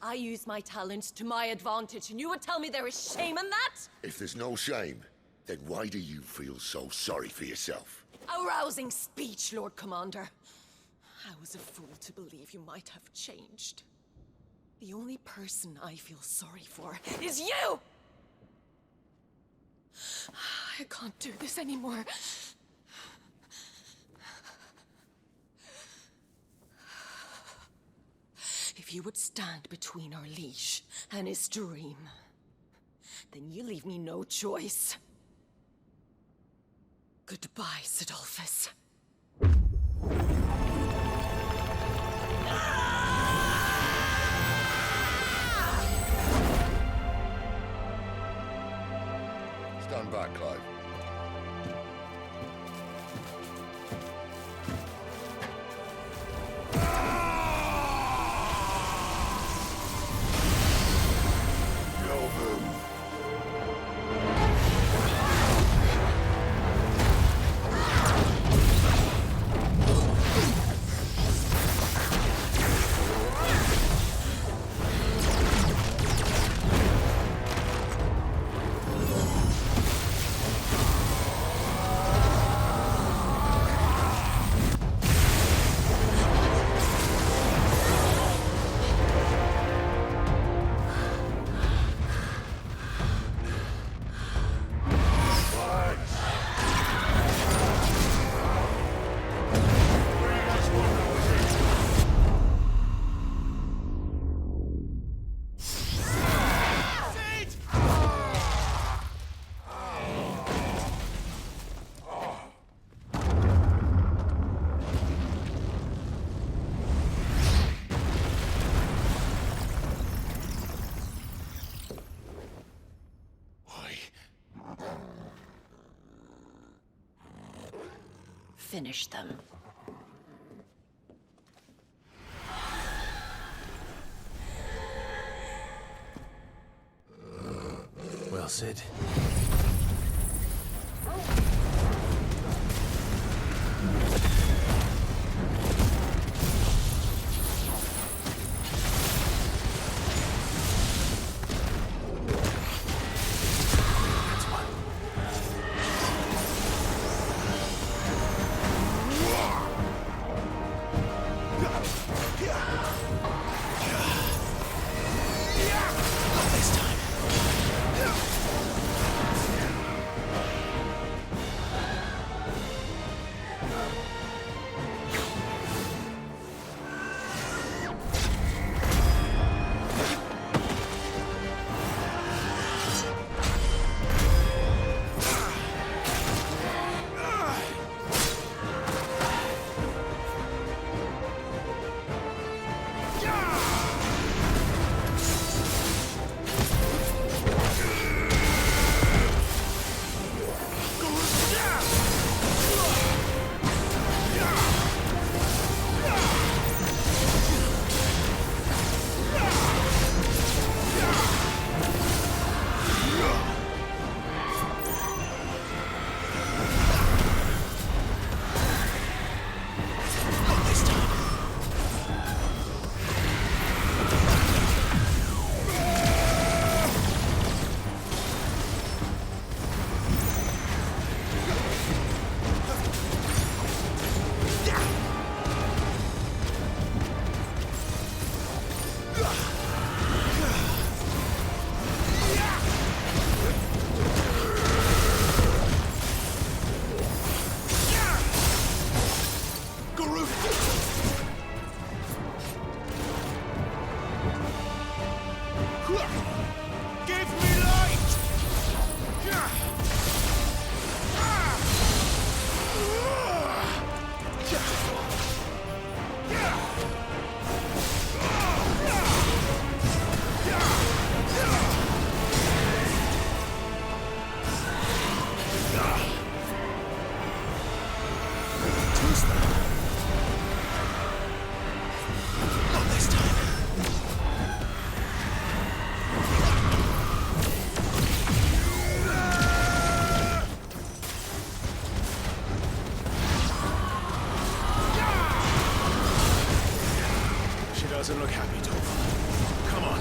I use my talents to my advantage, and you would tell me there is shame in that? If there's no shame, then why do you feel so sorry for yourself? A rousing speech, Lord Commander. I was a fool to believe you might have changed. The only person I feel sorry for is you! I can't do this anymore. If you would stand between our liege and his dream, then you leave me no choice. Goodbye, Sidolphus. Stand back, Clive. Finish them. Well, Sid. Not this time. Give me light! Not this time. She doesn't look happy, Torvald. Come on.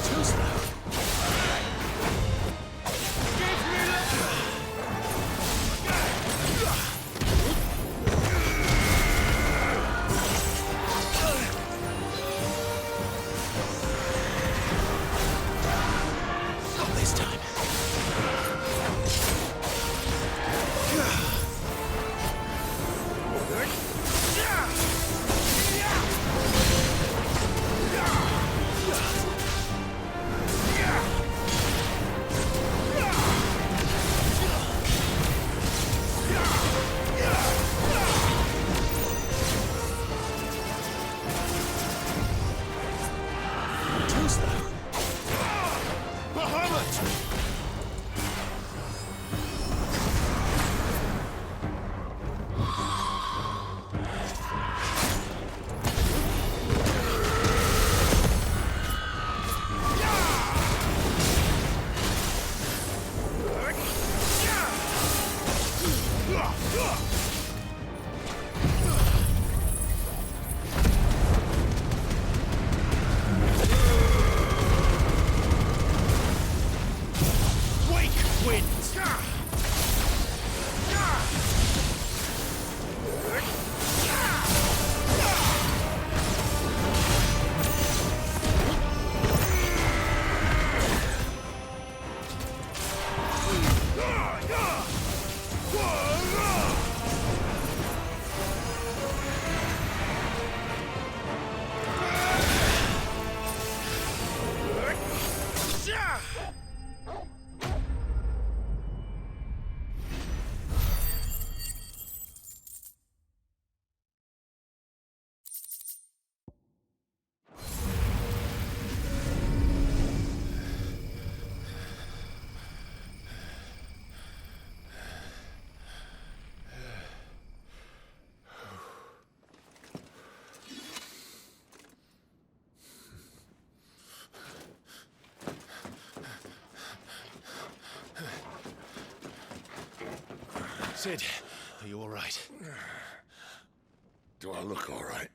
Too slow. Not this time. Too slow. Bahamut! Wake winds! Sid, are you all right? Do I look all right?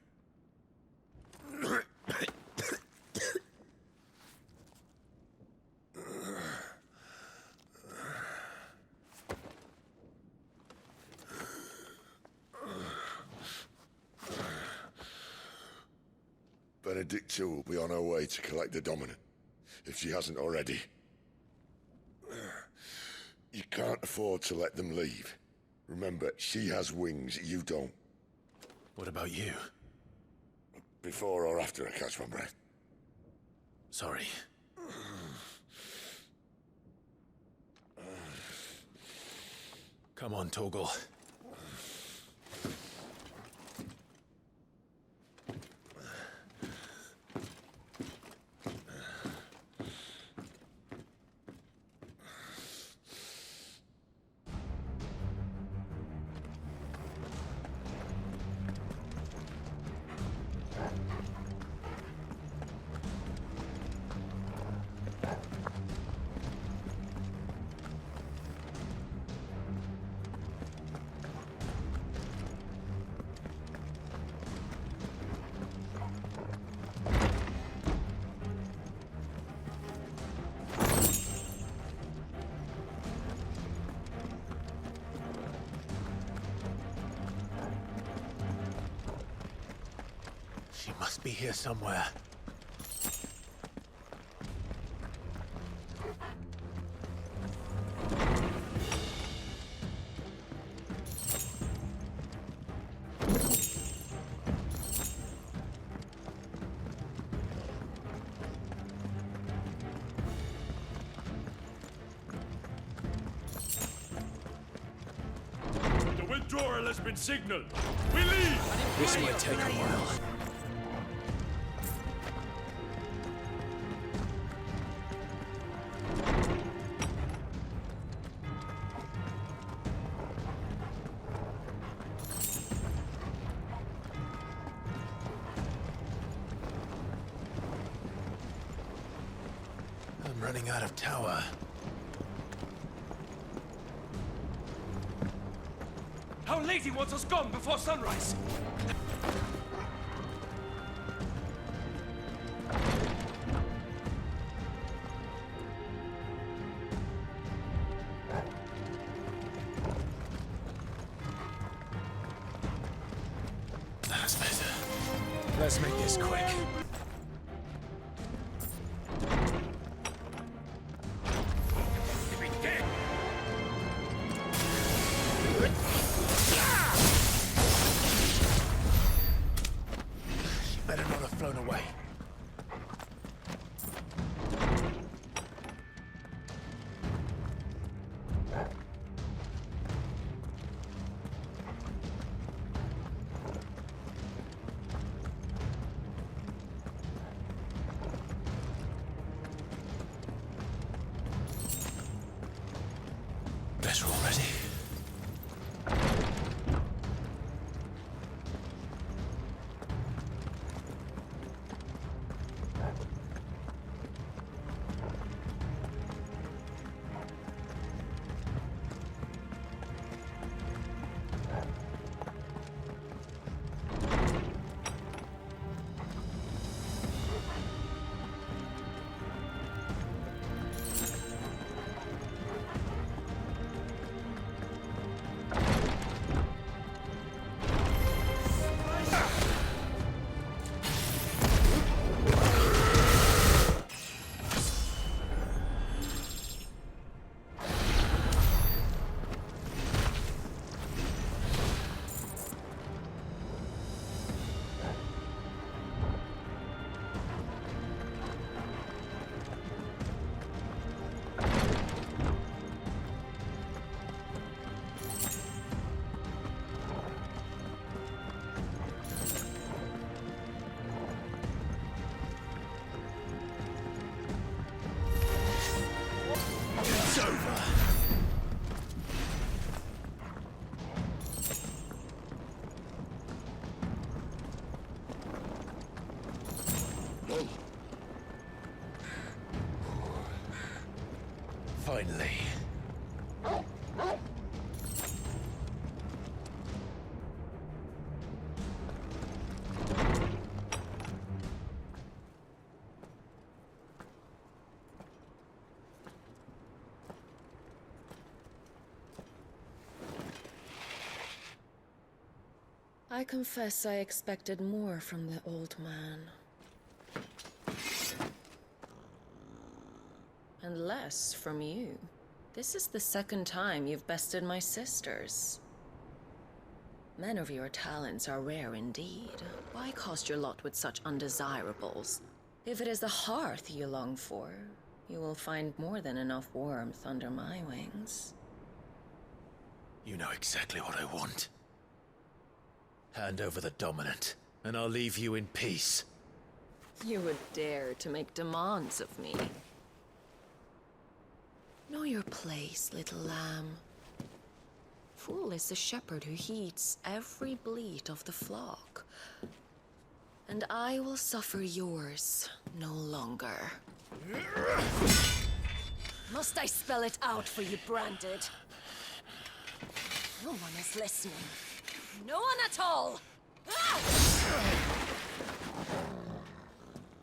Benedicta will be on her way to collect the Dominant, if she hasn't already. You can't afford to let them leave. Remember, she has wings, you don't. What about you? Before or after I catch my breath? Sorry. Come on, Torgal. She must be here somewhere. withdrawal has been signaled. We leave! This might take a while. I'm running out of tower. Our lady wants us gone before sunrise! That's better. Let's make this quick. Better not have flown away. Better already. It's over. Finally. I confess I expected more from the old man. And less from you. This is the second time you've bested my sisters. Men of your talents are rare indeed. Why cast your lot with such undesirables? If it is the hearth you long for, you will find more than enough warmth under my wings. You know exactly what I want. Hand over the dominant, and I'll leave you in peace. You would dare to make demands of me. Know your place, little lamb. Fool is the shepherd who heeds every bleat of the flock. And I will suffer yours no longer. Must I spell it out for you, Branded? No one is listening. No one at all! Ah!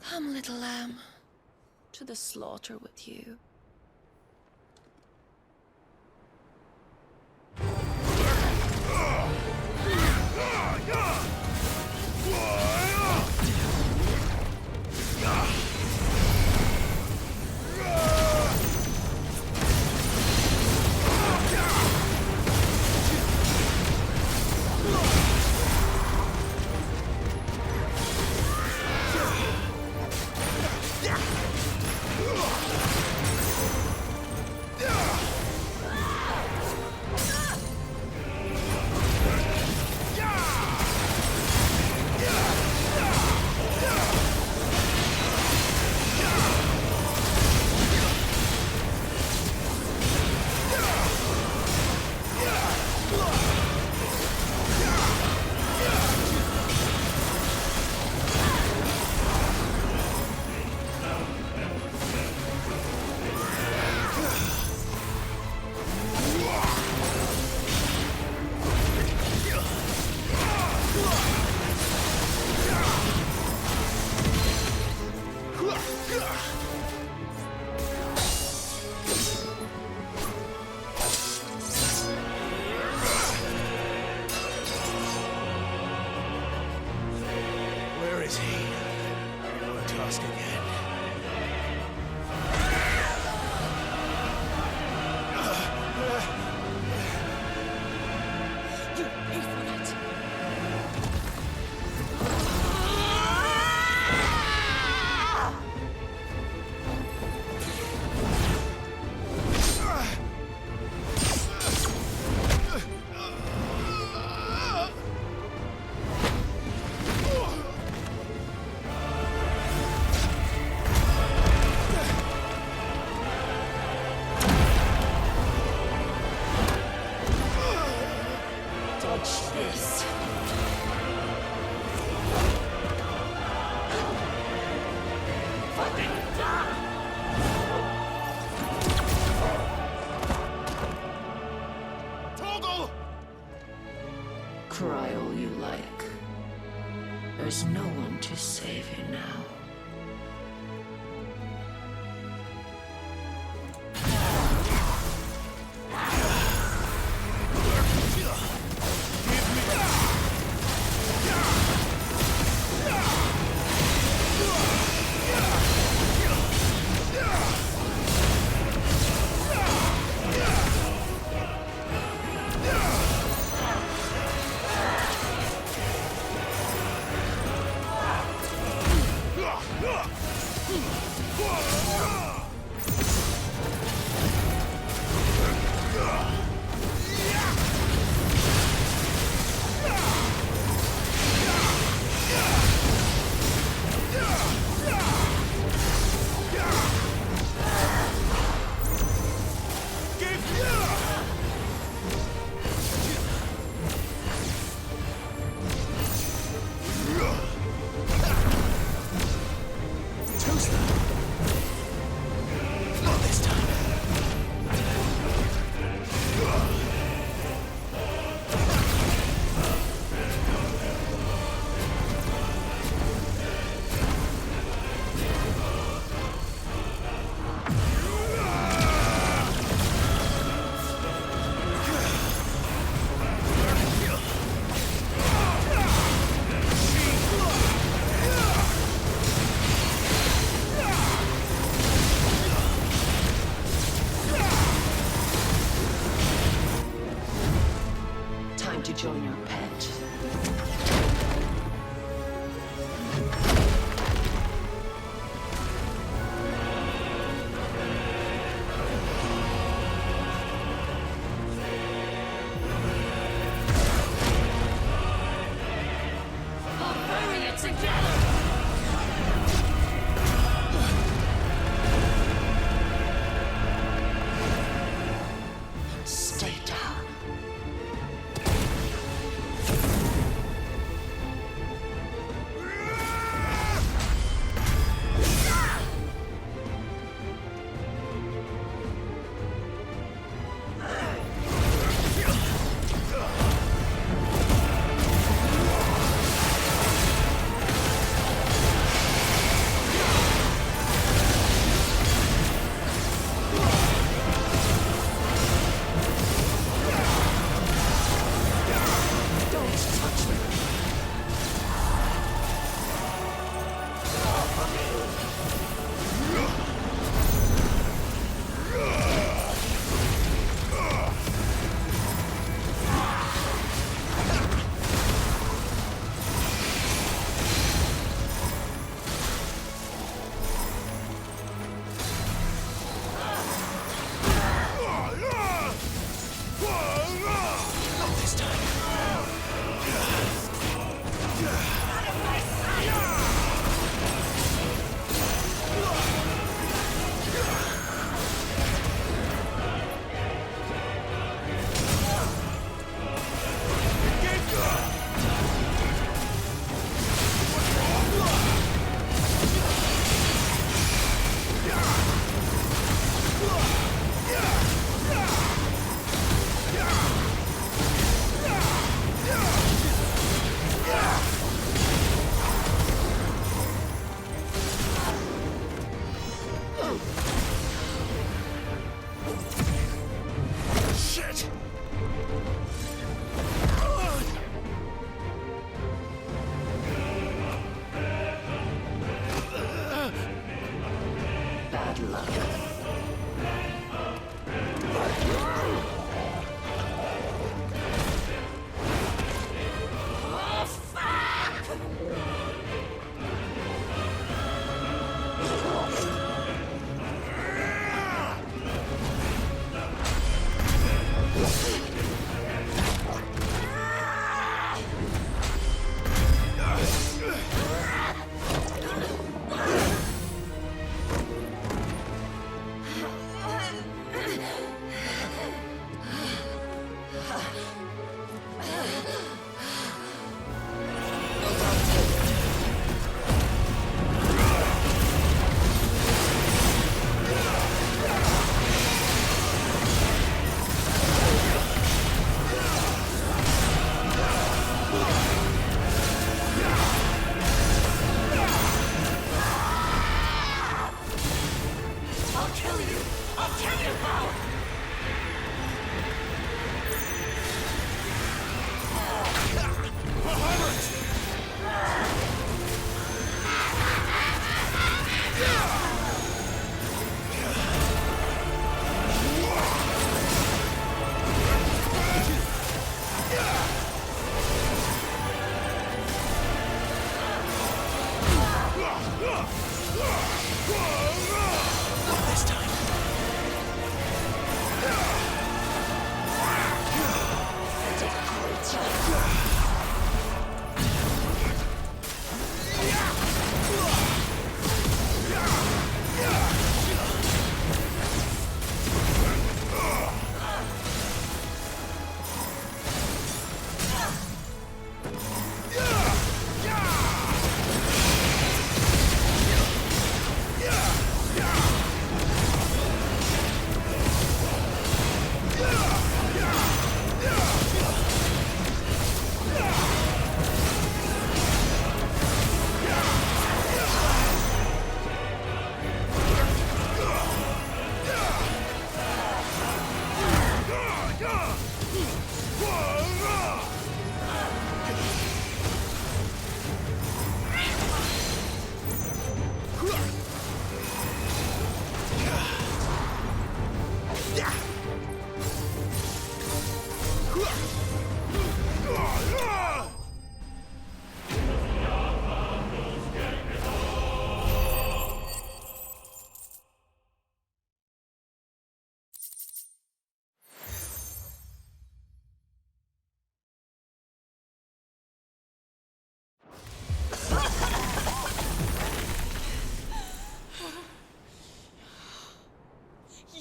Come, little lamb, to the slaughter with you. is no one to save you now. Yeah!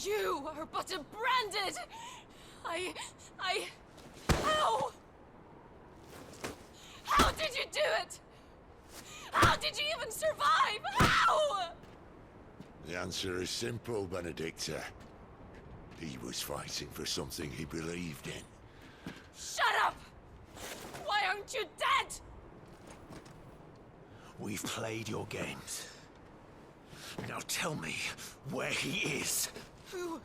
You are but a branded! How? How did you do it? How did you even survive? How? The answer is simple, Benedicta. He was fighting for something he believed in. Shut up! Why aren't you dead? We've played your games. Now tell me where he is. Who?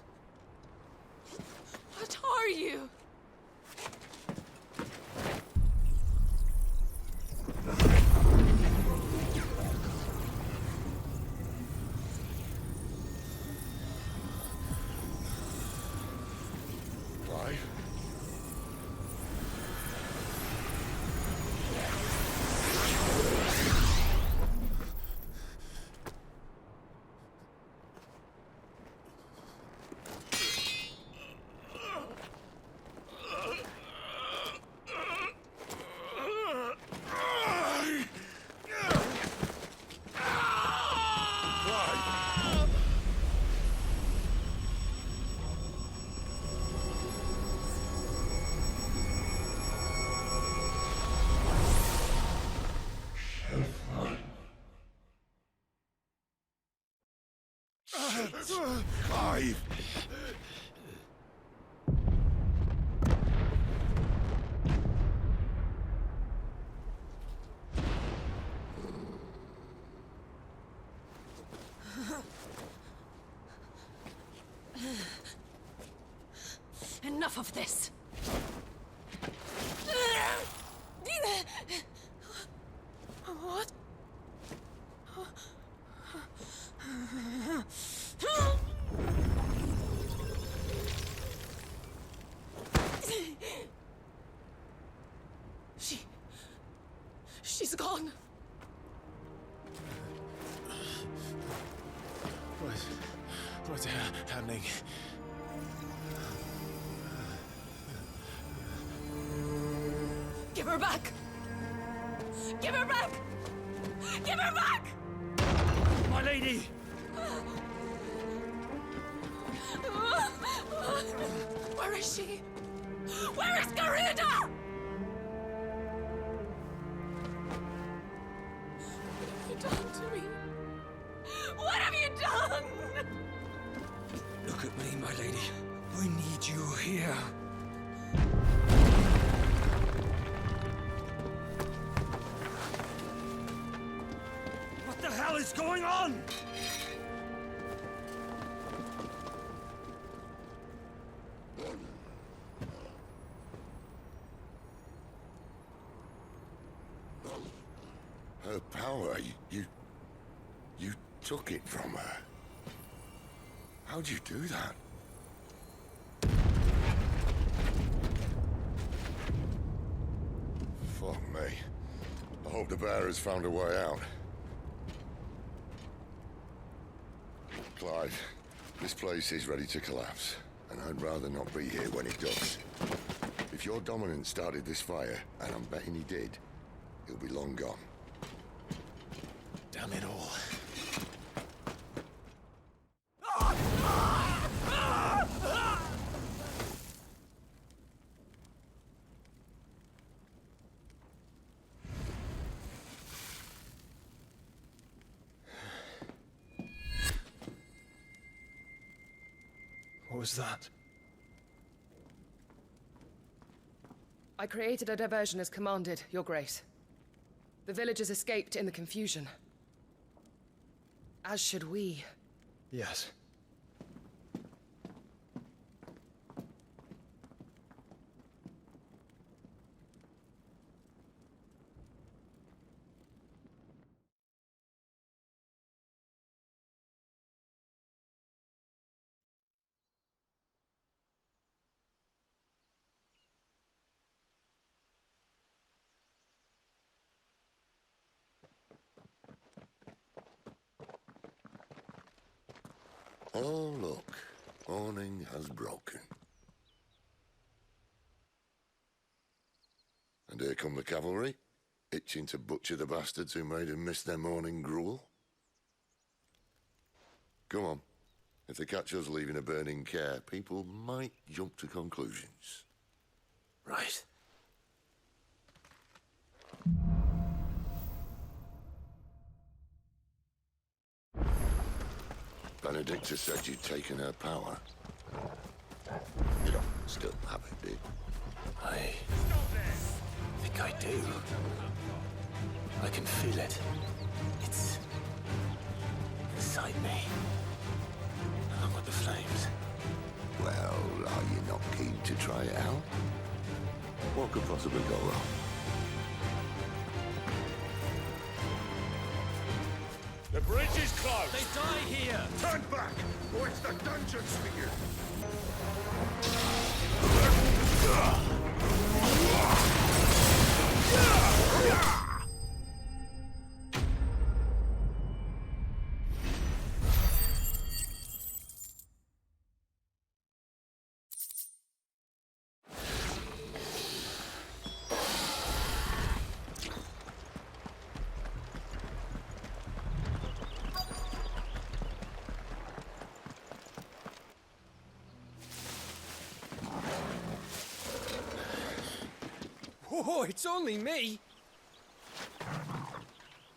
What are you? Clive? Clive! Enough of this! What? She's gone. What's happening? Give her back! Give her back! Give her back! My lady! Where is she? Where is Garuda? What have you done to me? What have you done? Look at me, my lady. I need you here. What the hell is going on? power. You took it from her. How'd you do that? Fuck me. I hope the bearers found a way out. Clive, this place is ready to collapse, and I'd rather not be here when it does. If your dominant started this fire, and I'm betting he did, he'll be long gone. Damn it all. What was that? I created a diversion as commanded, Your Grace. The villagers escaped in the confusion. As should we. Yes. Oh, look. Morning has broken. And here come the cavalry, itching to butcher the bastards who made them miss their morning gruel. Come on. If they catch us leaving a burning care, people might jump to conclusions. Right. Benedicta said you'd taken her power. You don't still have it, do you? I think I do. I can feel it. It's inside me. Along with the flames. Well, are you not keen to try it out? What could possibly go wrong? The bridge is closed! They die here! Turn back, or it's the dungeons for you! Oh, it's only me!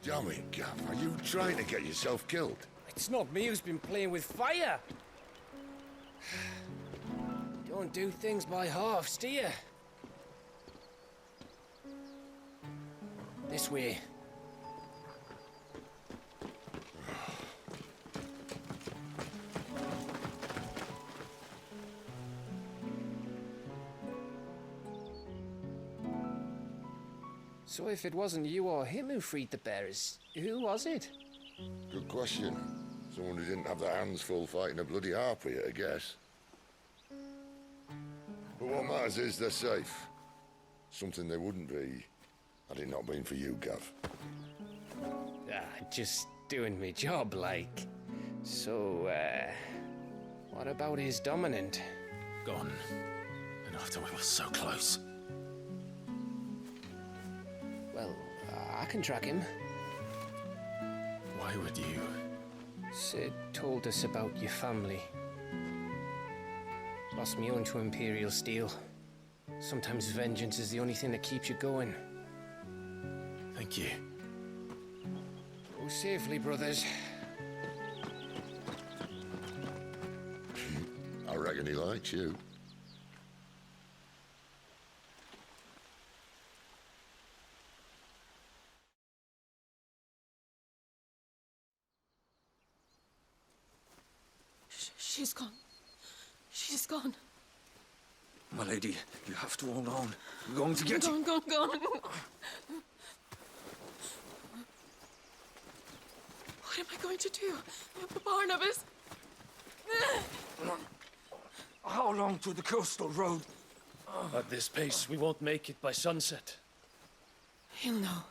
Damn it, Gav, are you trying to get yourself killed? It's not me who's been playing with fire! Don't do things by halves, do you? This way. So if it wasn't you or him who freed the bearers, who was it? Good question. Someone who didn't have their hands full fighting a bloody harpy, I guess. But what matters is they're safe. Something they wouldn't be, had it not been for you, Gav. Just doing my job, like. So, what about his dominant? Gone. And after we were so close. Well, I can track him. Why would you? Sid told us about your family. Lost me own to Imperial Steel. Sometimes vengeance is the only thing that keeps you going. Thank you. Go safely, brothers. I reckon he likes you. She's gone. She's gone. My lady, you have to hold on. We're going to get you. Gone. What am I going to do? Barnabas! How long to the coastal road? At this pace, we won't make it by sunset. He'll know.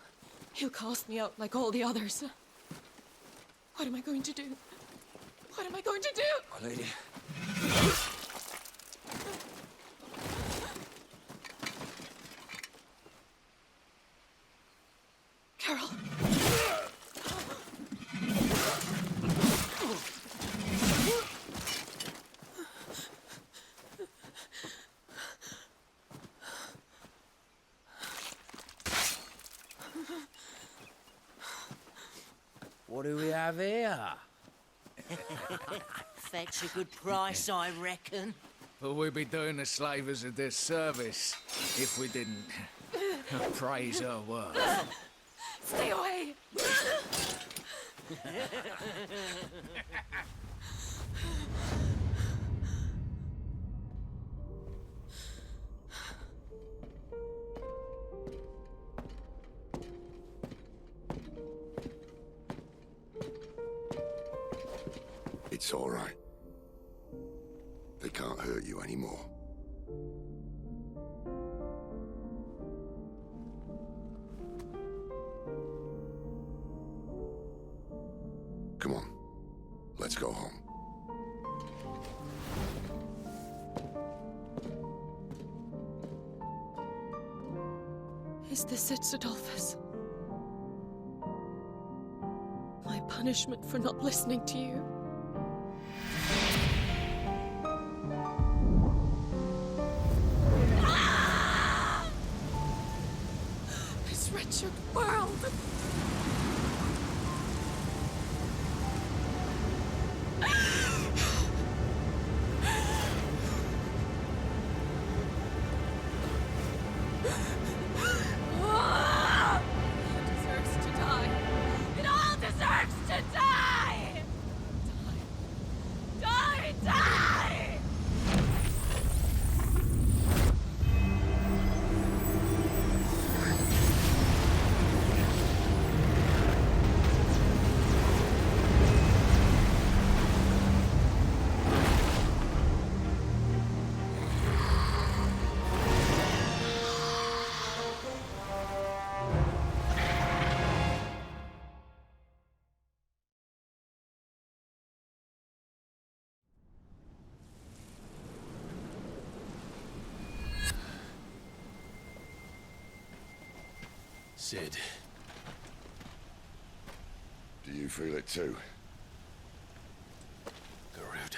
He'll cast me out like all the others. What am I going to do? What am I going to do? My lady. Carol. What do we have here? Fetch a good price, I reckon. But we'd be doing the slavers a disservice if we didn't praise her work. Stay away! It's all right. They can't hurt you anymore. Come on. Let's go home. Is this it, Adolphus? My punishment for not listening to you? This wretched world! Deserves to die. It all deserves to die! Die! Die! Cid. Do you feel it too? Garuda.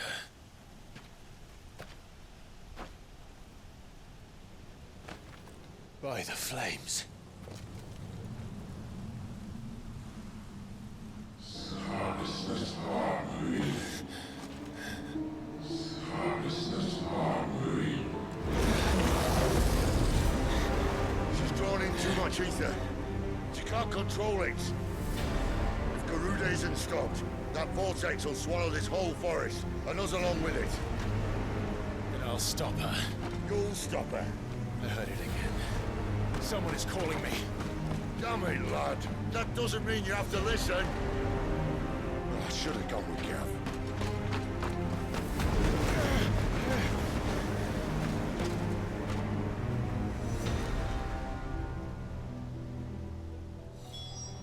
By the flames. She's drawn in too much ether. She can't control it. If Garuda isn't stopped, that vortex will swallow this whole forest, and us along with it. Then I'll stop her. You'll stop her. I heard it again. Someone is calling me. Damn it, lad. That doesn't mean you have to listen. I should have gone with Gav.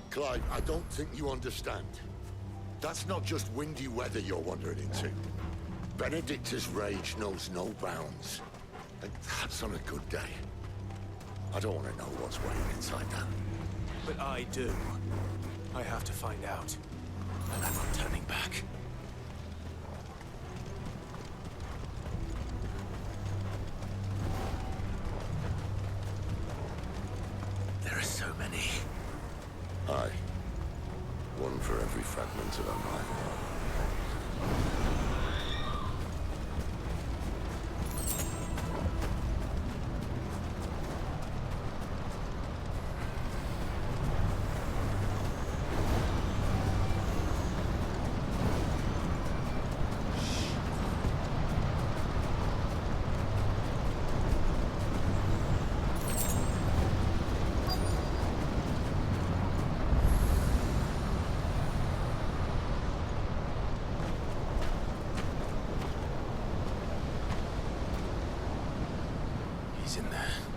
Clive, I don't think you understand. That's not just windy weather you're wandering into. Benedicta's rage knows no bounds. And that's on a good day. I don't want to know what's waiting inside that. But I do. I have to find out. And I'm not turning back. There are so many. Aye. One for every fragment of our mind. He's in there.